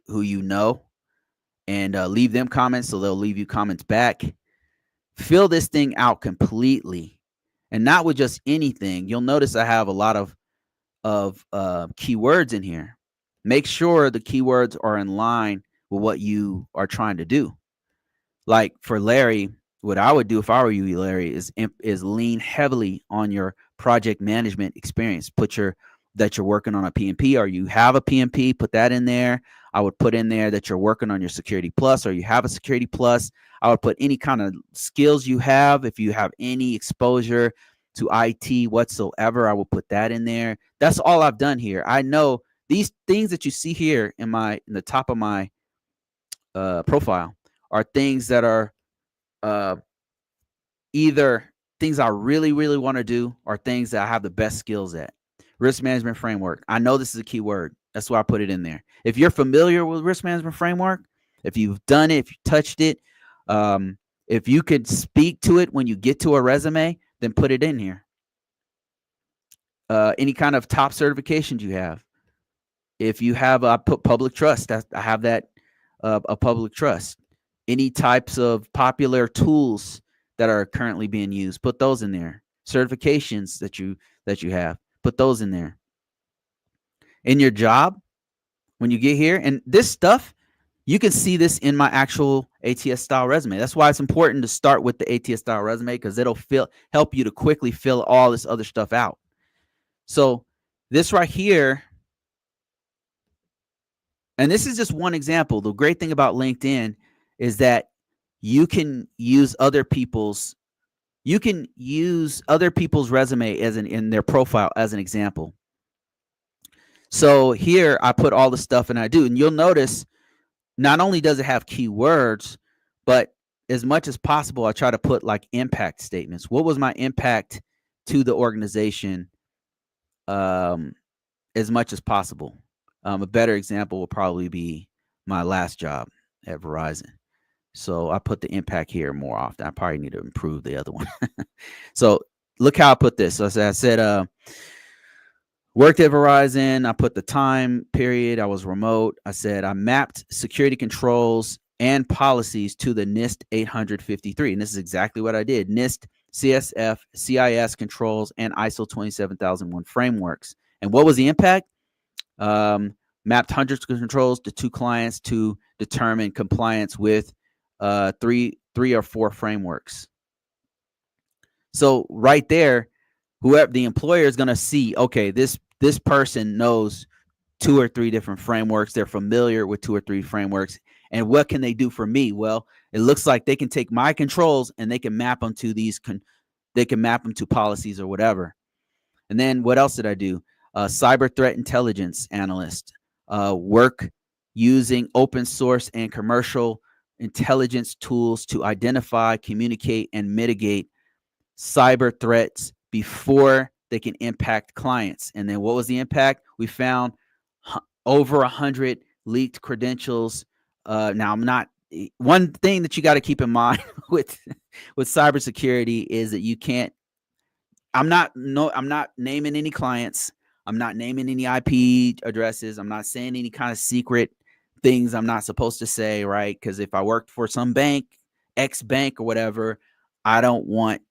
know, and leave them comments, so they'll leave you comments back. Fill this thing out completely, and not with just anything. You'll notice I have a lot of keywords in here. Make sure the keywords are in line with what you are trying to do. Like for Larry, what I would do if I were you, Larry, is lean heavily on your project management experience. Put that you're working on a PMP, or you have a PMP, put that in there. I would put in there that you're working on your Security Plus, or you have a Security Plus. I would put any kind of skills you have. If you have any exposure to IT whatsoever, I will put that in there. That's all I've done here. I know these things that you see here in the top of my profile are things that are either things I really, really want to do, or things that I have the best skills at. Risk management framework. I know this is a key word. That's why I put it in there. If you're familiar with risk management framework, if you've done it, if you touched it, if you could speak to it when you get to a resume, then put it in here. Any kind of top certifications you have. If you have, I put public trust. I have that, a public trust. Any types of popular tools that are currently being used, put those in there. Certifications that you have, put those in there. In your job, when you get here, and this stuff, you can see this in my actual ATS style resume. That's why it's important to start with the ATS style resume, because it'll help you to quickly fill all this other stuff out. So this right here, and this is just one example. The great thing about LinkedIn is that you can use other people's resume in their profile as an example. So here I put all the stuff and I do, and you'll notice not only does it have keywords, but as much as possible, I try to put like impact statements. What was my impact to the organization? As much as possible. A better example will probably be my last job at Verizon. So I put the impact here more often. I probably need to improve the other one. So look how I put this. So I said, worked at Verizon. I put the time period. I was remote. I said I mapped security controls and policies to the NIST 853. And this is exactly what I did. NIST, CSF, CIS controls, and ISO 27001 frameworks. And what was the impact? Um, Mapped hundreds of controls to 2 clients to determine compliance with three or four frameworks. So right there, whoever the employer is going to see, okay, this person knows 2 or 3 different frameworks. They're familiar with 2 or 3 frameworks. And what can they do for me? Well, it looks like they can take my controls and they can map them to they can map them to policies or whatever. And then what else did I do? Cyber threat intelligence analyst, work using open source and commercial intelligence tools to identify, communicate, and mitigate cyber threats before they can impact clients. And then what was the impact? We found over 100 leaked credentials. Now, I'm not. One thing that you got to keep in mind with cybersecurity is that you can't. I'm not naming any clients. I'm not naming any IP addresses. I'm not saying any kind of secret things I'm not supposed to say, right? Because if I worked for some bank, X bank or whatever, I don't want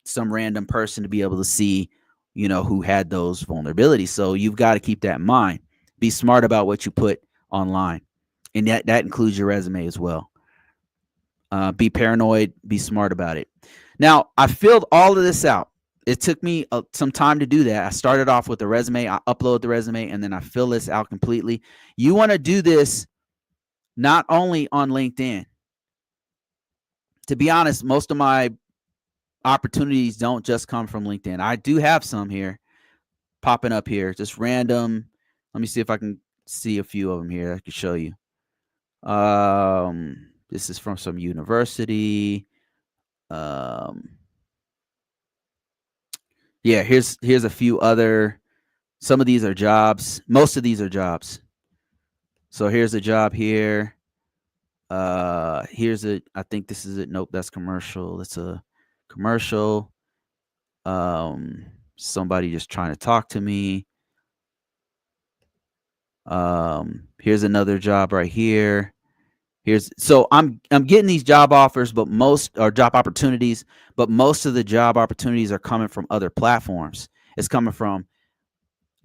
some random person to be able to see, who had those vulnerabilities. So you've got to keep that in mind. Be smart about what you put online, and that includes your resume as well. Be paranoid. Be smart about it. Now, I filled all of this out. It took me some time to do that. I started off with the resume. I upload the resume, and then I fill this out completely. You want to do this not only on LinkedIn. To be honest, most of my opportunities don't just come from LinkedIn. I do have some here popping up here, just random. Let me see if I can see a few of them here. I can show you. This is from some university. Yeah, here's a few other. Some of these are jobs. Most of these are jobs. So here's a job here. Here's a. I think this is it. Nope, that's commercial. That's a commercial. Somebody just trying to talk to me. Here's another job right here. So I'm getting these job offers, but most are job opportunities, but most of the job opportunities are coming from other platforms. It's coming from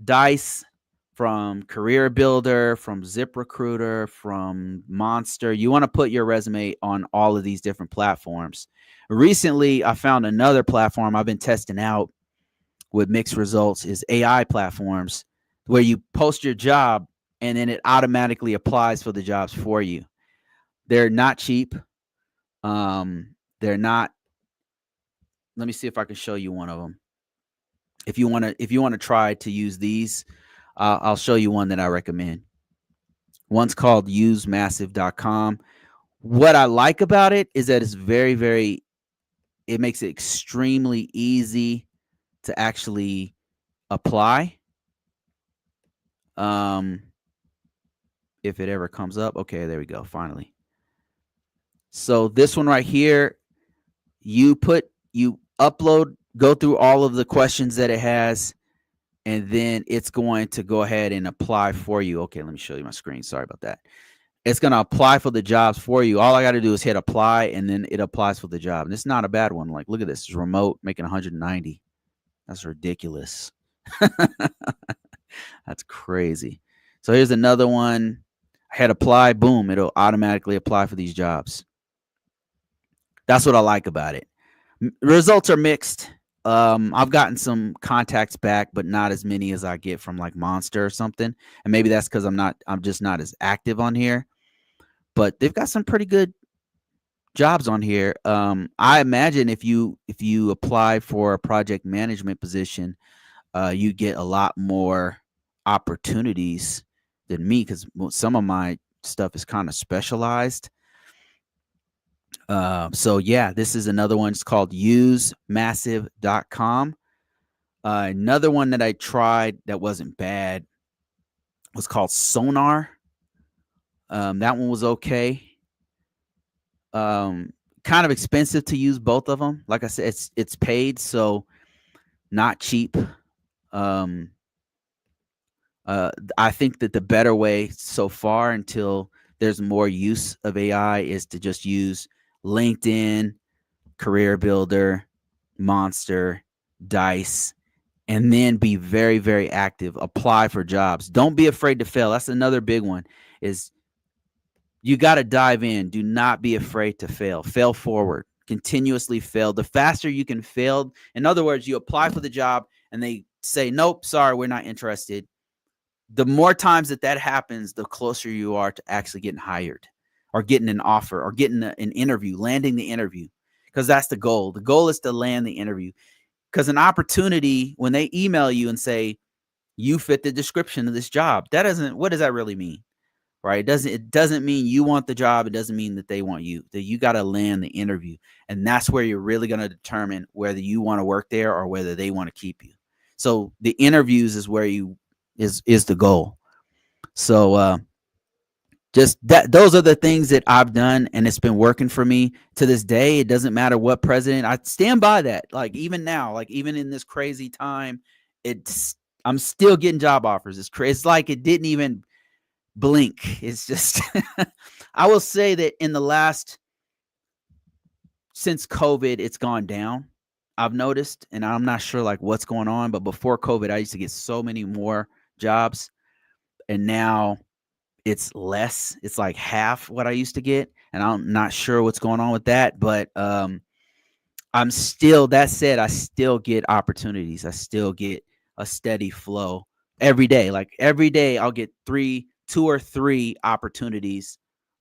Dice, from Career Builder, from ZipRecruiter, from Monster. You want to put your resume on all of these different platforms. Recently, I found another platform I've been testing out with mixed results is AI platforms where you post your job and then it automatically applies for the jobs for you. They're not cheap. They're not. Let me see if I can show you one of them. If you want to try to use these, I'll show you one that I recommend. One's called usemassive.com. What I like about it is that it's very, very, it makes it extremely easy to actually apply. If it ever comes up. Okay, there we go. Finally. So this one right here, you upload, go through all of the questions that it has, and then it's going to go ahead and apply for you. Okay, let me show you my screen. Sorry about that. It's going to apply for the jobs for you. All I got to do is hit apply, and then it applies for the job. And it's not a bad one. Like, look at this. It's remote, making 190. That's ridiculous. That's crazy. So here's another one. I hit apply. Boom. It'll automatically apply for these jobs. That's what I like about it. Results are mixed. I've gotten some contacts back, but not as many as I get from like Monster or something. And maybe that's because I'm just not as active on here. But they've got some pretty good jobs on here. I imagine if you apply for a project management position, you get a lot more opportunities than me because some of my stuff is kind of specialized. So yeah, this is another one. It's called usemassive.com. Another one that I tried that wasn't bad was called Sonar. That one was okay. Kind of expensive to use both of them. Like I said, it's paid, so not cheap. I think that the better way so far until there's more use of AI is to just use LinkedIn, Career Builder, Monster, Dice, and then be very, very active. Apply for jobs. Don't be afraid to fail. That's another big one. Is you got to dive in. Do not be afraid to fail. Fail forward. Continuously fail. The faster you can fail, in other words, you apply for the job and they say, nope, sorry, we're not interested. The more times that happens, the closer you are to actually getting hired or getting an offer or getting an interview, landing the interview, because that's the goal. The goal is to land the interview, because an opportunity, when they email you and say, you fit the description of this job, what does that really mean? Right? It doesn't mean you want the job. It doesn't mean that they want you. That you got to land the interview. And that's where you're really going to determine whether you want to work there or whether they want to keep you. So the interviews is where is the goal. So just those are the things that I've done, and it's been working for me to this day. It doesn't matter what president. I stand by that. Like even now, like even in this crazy time, I'm still getting job offers. It's crazy. It's like it didn't even blink. It's just I will say that since COVID, it's gone down. I've noticed, and I'm not sure like what's going on, but before COVID, I used to get so many more jobs, and now it's less. It's like half what I used to get, and I'm not sure what's going on with that. But I'm still. That said, I still get opportunities. I still get a steady flow every day. Like every day, I'll get two or three opportunities,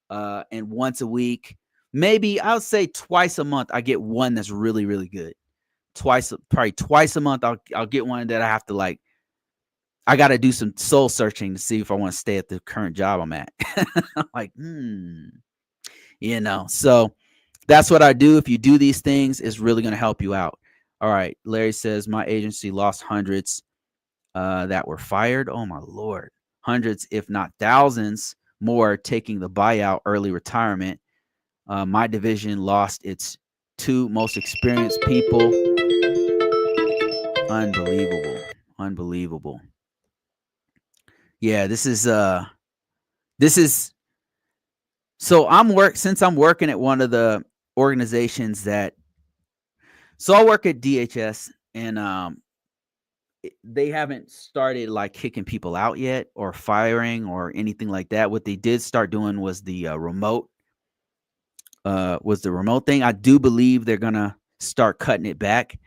and once a week, maybe I'll say twice a month, I get one that's really, really good. Probably twice a month, I'll get one that I have to like. I got to do some soul searching to see if I want to stay at the current job I'm at. I'm like, So that's what I do. If you do these things, it's really going to help you out. All right. Larry says my agency lost hundreds that were fired. Oh my Lord. Hundreds, if not thousands more taking the buyout early retirement. My division lost its two most experienced people. Unbelievable. Unbelievable. Yeah, this is so since I'm working at one of the organizations I work at DHS, and they haven't started like kicking people out yet or firing or anything like that. What they did start doing was the remote thing. I do believe they're gonna start cutting it back.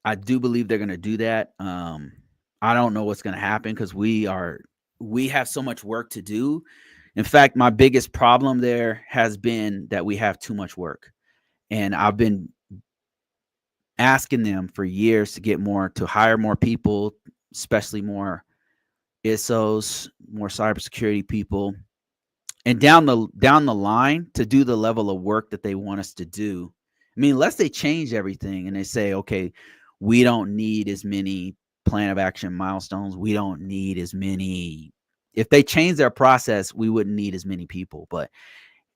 I do believe they're gonna do that. I don't know what's gonna happen because we have so much work to do. In fact, my biggest problem there has been that we have too much work, and I've been asking them for years to hire more people, especially more ISOs, more cybersecurity people, and down the line to do the level of work that they want us to do. I mean, unless they change everything and they say, okay, we don't need as many plan of action milestones. We don't need as many. If they change their process, we wouldn't need as many people. But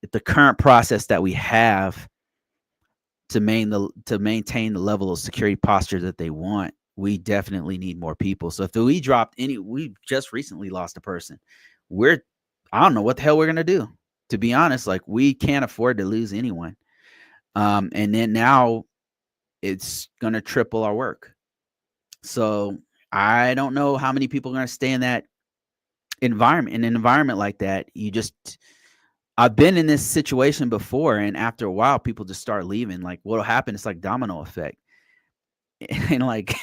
if the current process that we have to maintain the level of security posture that they want, we definitely need more people. So if we just recently lost a person. I don't know what the hell we're gonna do. To be honest, like we can't afford to lose anyone. And then now it's gonna triple our work. So I don't know how many people are gonna stay in that environment. In an environment like that, I've been in this situation before, and after a while, people just start leaving. Like what'll happen? It's like domino effect, and like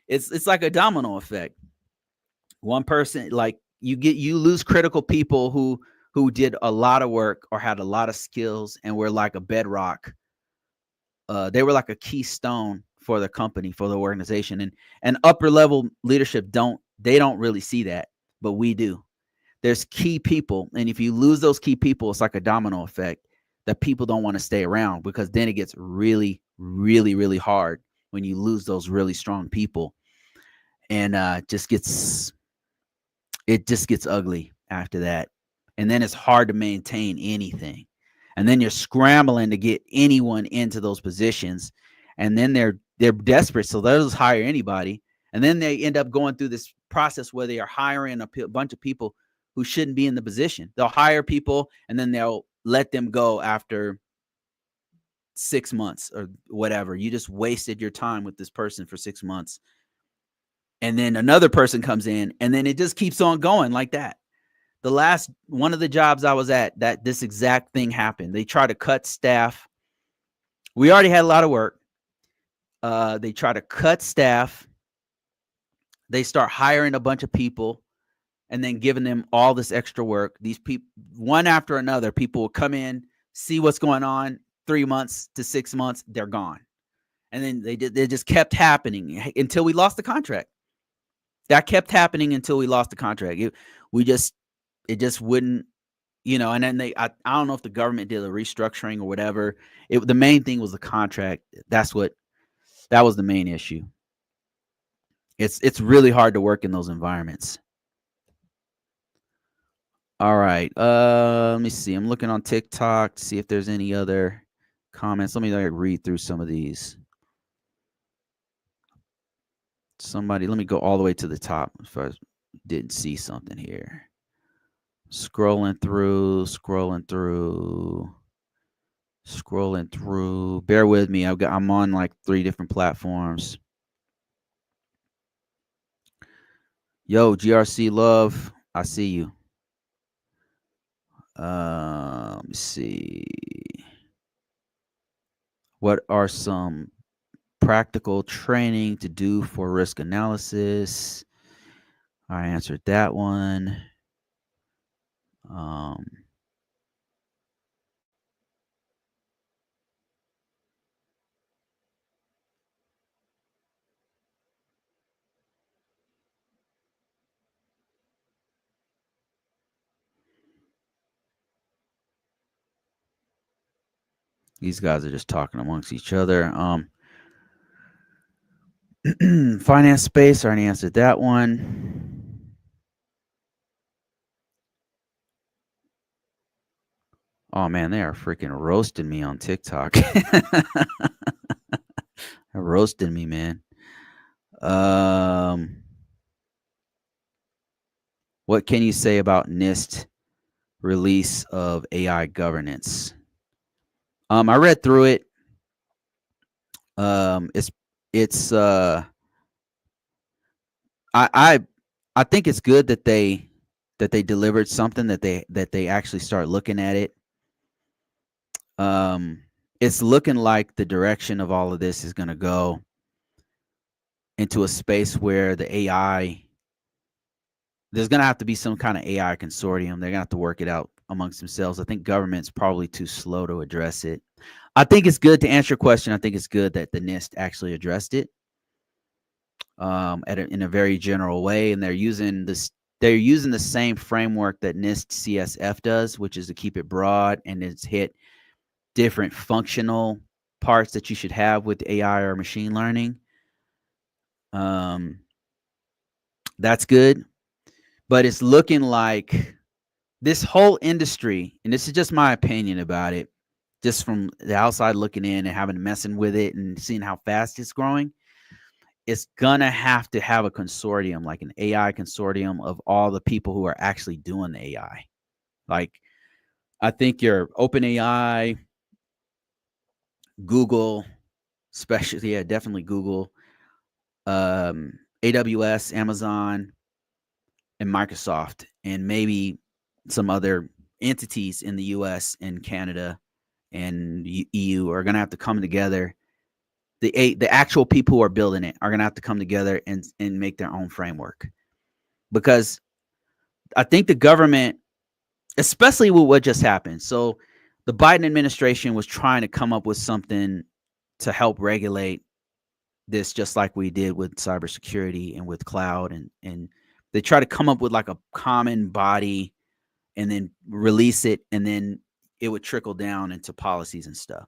it's like a domino effect. One person, like you lose critical people who did a lot of work or had a lot of skills and were like a bedrock. They were like a keystone for the company, for the organization, and upper level leadership don't really see that, but we do. There's key people, and if you lose those key people, it's like a domino effect that people don't want to stay around, because then it gets really, really, really hard when you lose those really strong people, and it just gets ugly after that, and then it's hard to maintain anything, and then you're scrambling to get anyone into those positions, and then they're desperate, so they'll just hire anybody, and then they end up going through this process where they are hiring a bunch of people who shouldn't be in the position. They'll hire people and then they'll let them go after 6 months or whatever. You just wasted your time with this person for 6 months. And then another person comes in, and then it just keeps on going like that. The last one of the jobs I was at, that this exact thing happened. They try to cut staff. We already had a lot of work. They try to cut staff. They start hiring a bunch of people and then giving them all this extra work. These people, one after another, people will come in, see what's going on. 3 months to 6 months, they're gone. And then they just kept happening until we lost the contract. That kept happening until we lost the contract. It just wouldn't, and then I don't know if the government did a restructuring or whatever. The main thing was the contract. That was the main issue. It's really hard to work in those environments. All right. Let me see. I'm looking on TikTok to see if there's any other comments. Let me read through some of these. Let me go all the way to the top if I didn't see something here. Scrolling through. Bear with me. I'm on like 3 different platforms. Yo, GRC Love, I see you. Let me see. What are some practical training to do for risk analysis? I answered that one. These guys are just talking amongst each other. Finance space, I already answered that one. Oh man, they are freaking roasting me on TikTok. Roasting me, man. What can you say about NIST release of AI governance? I read through it. It's I think it's good that they delivered something, that they actually start looking at it. It's looking like the direction of all of this is going to go into a space where the AI, there's going to have to be some kind of AI consortium. They're going to have to work it out amongst themselves. I think government's probably too slow to address it. I think it's good, to answer your question, I think it's good that the NIST actually addressed it in a very general way, and they're using the same framework that NIST CSF does, which is to keep it broad and it's hit different functional parts that you should have with AI or machine learning. That's good, but it's looking like this whole industry, and this is just my opinion about it, just from the outside looking in and having messing with it and seeing how fast it's growing, it's gonna have to have a consortium, like an AI consortium of all the people who are actually doing the AI. Like, I think your OpenAI, Google, especially, definitely Google, AWS, Amazon, and Microsoft, and maybe some other entities in the US and Canada and EU are going to have to come together. The actual people who are building it are going to have to come together and make their own framework, because I think the government, especially with what just happened. So the Biden administration was trying to come up with something to help regulate this, just like we did with cybersecurity and with cloud, and they try to come up with like a common body and then release it, and then it would trickle down into policies and stuff.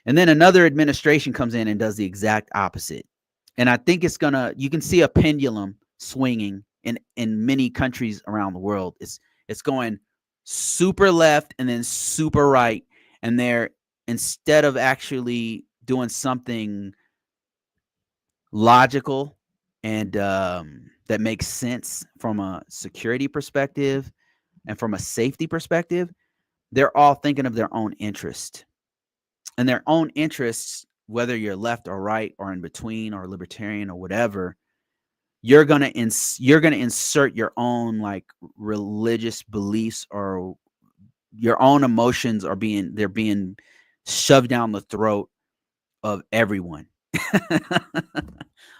And then another administration comes in and does the exact opposite. And I think you can see a pendulum swinging in many countries around the world. It's going super left and then super right. And they're, instead of actually doing something logical and that makes sense from a security perspective and from a safety perspective, they're all thinking of their own interest. and their own interests, whether you're left or right or in between or libertarian or whatever, you're gonna insert your own like religious beliefs, or your own emotions are being shoved down the throat of everyone.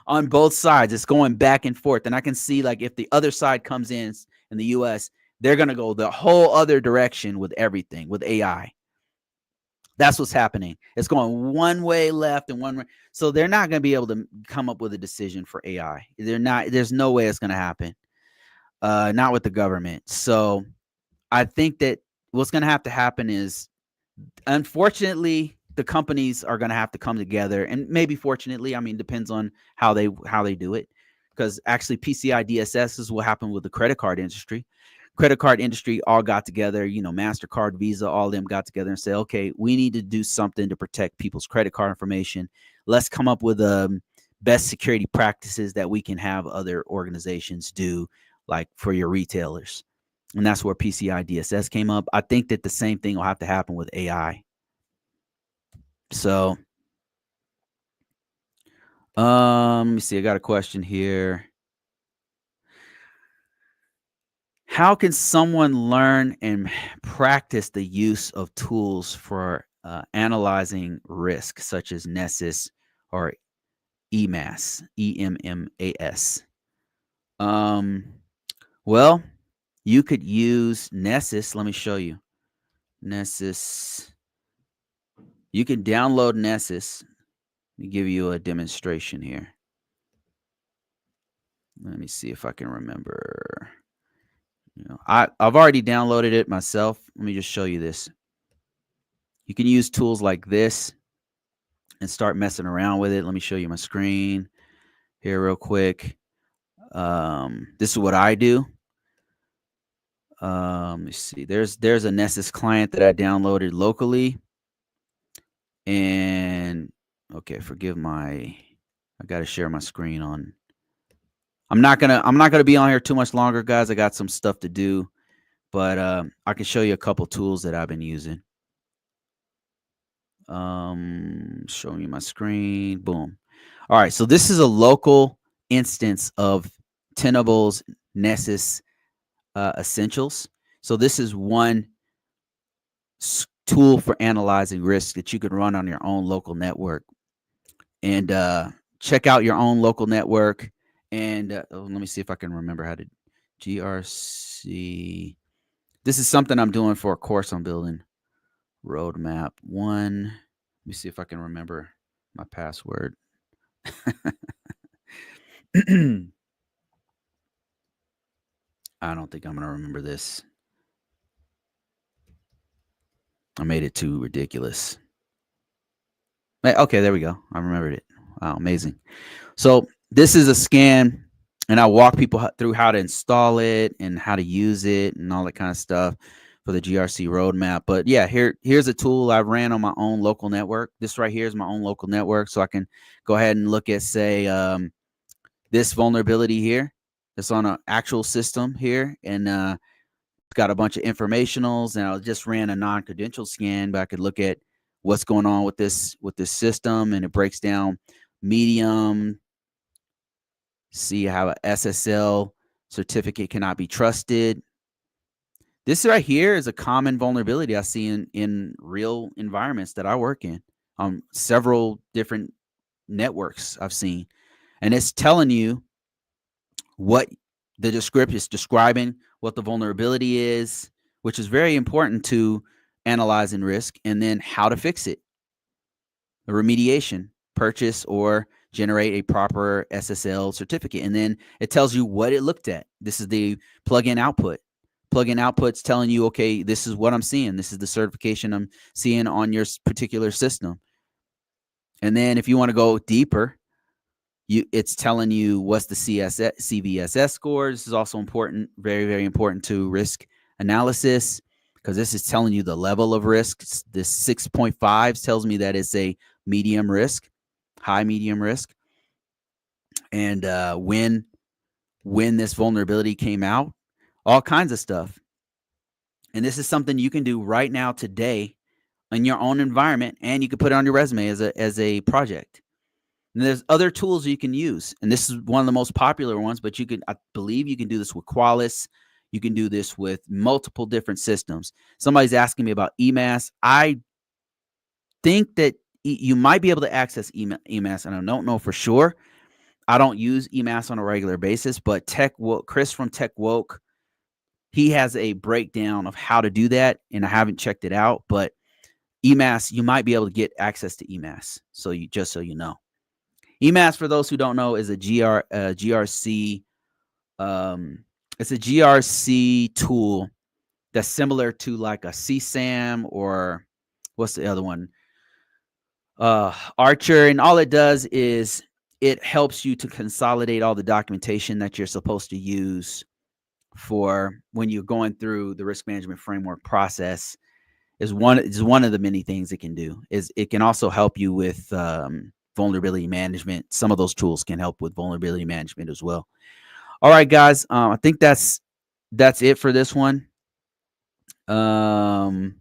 On both sides, it's going back and forth. And I can see, like, if the other side comes in the US, they're going to go the whole other direction with everything, with AI. That's what's happening. It's going one way left and one way. So they're not going to be able to come up with a decision for AI. They're not, there's no way it's going to happen. Not with the government. So I think that what's going to have to happen is, unfortunately, the companies are going to have to come together, and maybe fortunately, I mean, depends on how they do it, because actually PCI DSS is what happened with the credit card industry. Credit card industry all got together, MasterCard, Visa, all of them got together and said, okay, we need to do something to protect people's credit card information. Let's come up with best security practices that we can have other organizations do, like for your retailers. And that's where PCI DSS came up. I think that the same thing will have to happen with AI. So, let me see. I got a question here. How can someone learn and practice the use of tools for analyzing risk, such as Nessus or EMAS, EMMAS? Um, well, you could use Nessus. Let me show you. Nessus. You can download Nessus. Let me give you a demonstration here. Let me see if I can remember. I've already downloaded it myself. Let me just show you this. You can use tools like this and start messing around with it. Let me show you my screen here real quick. This is what I do. Let me see. There's a Nessus client that I downloaded locally. And okay, I got to share my screen on. I'm not gonna be on here too much longer, guys. I got some stuff to do, but I can show you a couple tools that I've been using. Showing you my screen. Boom. All right, so this is a local instance of Tenable's Nessus Essentials. So this is one tool for analyzing risk that you can run on your own local network. And check out your own local network. And let me see if I can remember how to GRC. This is something I'm doing for a course I'm building. Roadmap 1. Let me see if I can remember my password. I don't think I'm going to remember this. I made it too ridiculous. Okay, there we go. I remembered it. Wow, amazing. So this is a scan, and I walk people through how to install it and how to use it and all that kind of stuff for the GRC roadmap. But yeah, here's a tool I ran on my own local network. This right here is my own local network, so I can go ahead and look at, say, this vulnerability here. It's on an actual system here, and it's got a bunch of informationals. And I just ran a non-credential scan, but I could look at what's going on with this system, and it breaks down medium. See how a SSL certificate cannot be trusted. This right here is a common vulnerability I see in real environments that I work in. Several different networks I've seen, and it's telling you what the description is describing, what the vulnerability is, which is very important to analyzing risk, and then how to fix it. The remediation, purchase or generate a proper SSL certificate. And then it tells you what it looked at. This is the plugin output. Plugin output's telling you, okay, this is what I'm seeing. This is the certification I'm seeing on your particular system. And then if you want to go deeper, it's telling you what's the CVSS score. This is also important, very, very important to risk analysis, because this is telling you the level of risk. This 6.5 tells me that it's a medium risk, high medium risk. And when this vulnerability came out, all kinds of stuff. And this is something you can do right now today in your own environment, and you can put it on your resume as a project. And there's other tools you can use, and this is one of the most popular ones. But I believe, you can do this with Qualys. You can do this with multiple different systems. Somebody's asking me about EMAS. I think that you might be able to access EMAS, and I don't know for sure. I don't use EMAS on a regular basis, but Chris from Tech Woke, he has a breakdown of how to do that, and I haven't checked it out. But EMAS, you might be able to get access to EMAS. So you know. EMAS, for those who don't know, is a GRC. It's a GRC tool that's similar to like a CSAM, or what's the other one? Archer. And all it does is it helps you to consolidate all the documentation that you're supposed to use for when you're going through the risk management framework process. Is one of the many things it can do. Is it can also help you with vulnerability management. Some of those tools can help with vulnerability management as well. All right, guys. I think that's it for this one. Let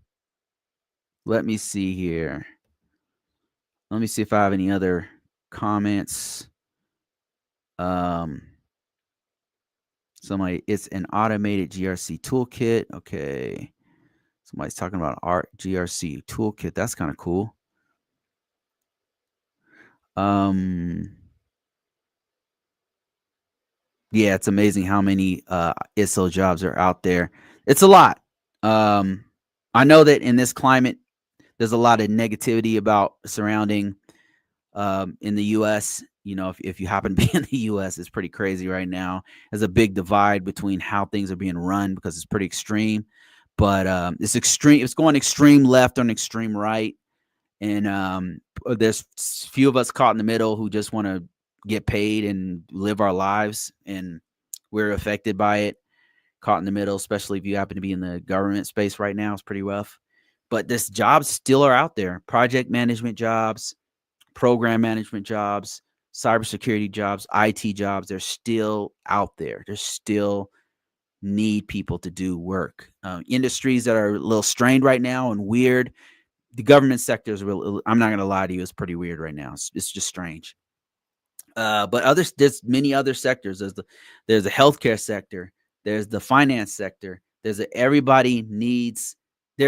me see here. Let me see if I have any other comments. It's an automated GRC toolkit. Okay. Somebody's talking about our GRC toolkit. That's kind of cool. Yeah, it's amazing how many ISO jobs are out there. It's a lot. I know that in this climate, there's a lot of negativity about surrounding in the U.S. You know, if you happen to be in the U.S., it's pretty crazy right now. There's a big divide between how things are being run, because it's pretty extreme. But it's extreme. It's going extreme left and extreme right. And there's few of us caught in the middle who just want to get paid and live our lives, and we're affected by it. Caught in the middle, especially if you happen to be in the government space right now, it's pretty rough. But this jobs still are out there. Project management jobs, program management jobs, cybersecurity jobs, IT jobs. They're still out there. There's still need people to do work. Industries that are a little strained right now and weird. The government sector is real. I'm not going to lie to you. It's pretty weird right now. It's just strange. But there's many other sectors. There's the healthcare sector. There's the finance sector. There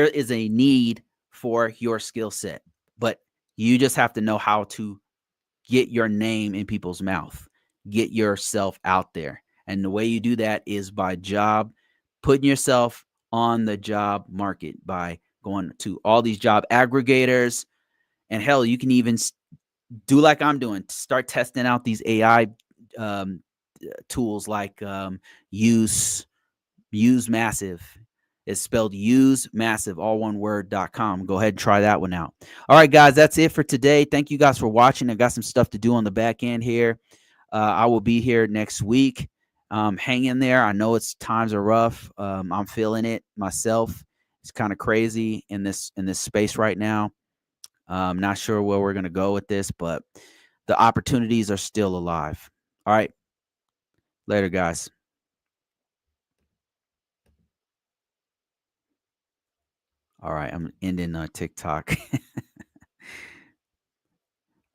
is a need for your skill set, but you just have to know how to get your name in people's mouth, get yourself out there. And the way you do that is by putting yourself on the job market, by going to all these job aggregators. And hell, you can even do like I'm doing, start testing out these AI tools like Use Massive. It's spelled Use Massive, all one word.com. Go ahead and try that one out. All right, guys, that's it for today. Thank you guys for watching. I got some stuff to do on the back end here. I will be here next week. Hang in there. I know times are rough. I'm feeling it myself. It's kind of crazy in this space right now. I'm not sure where we're going to go with this, but the opportunities are still alive. All right. Later, guys. All right. I'm ending TikTok.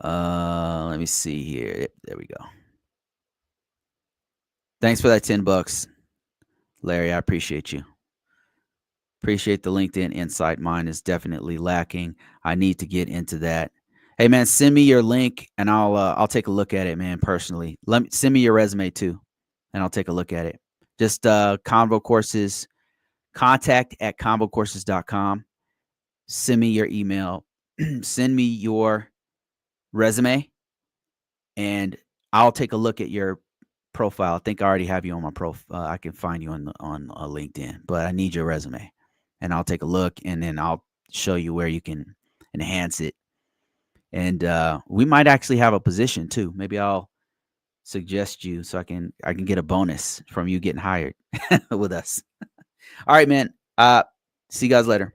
Let me see here. There we go. Thanks for that $10, Larry. I appreciate you. Appreciate the LinkedIn insight. Mine is definitely lacking. I need to get into that. Hey man, send me your link and I'll take a look at it, man, personally. Send me your resume too, and I'll take a look at it. Just Convocourses, contact@convocourses.com. Send me your email. Send me your resume, and I'll take a look at your profile. I think I already have you on my profile. I can find you on LinkedIn, but I need your resume, and I'll take a look, and then I'll show you where you can enhance it. And we might actually have a position too. Maybe I'll suggest you so I can get a bonus from you getting hired with us. All right, man. See you guys later.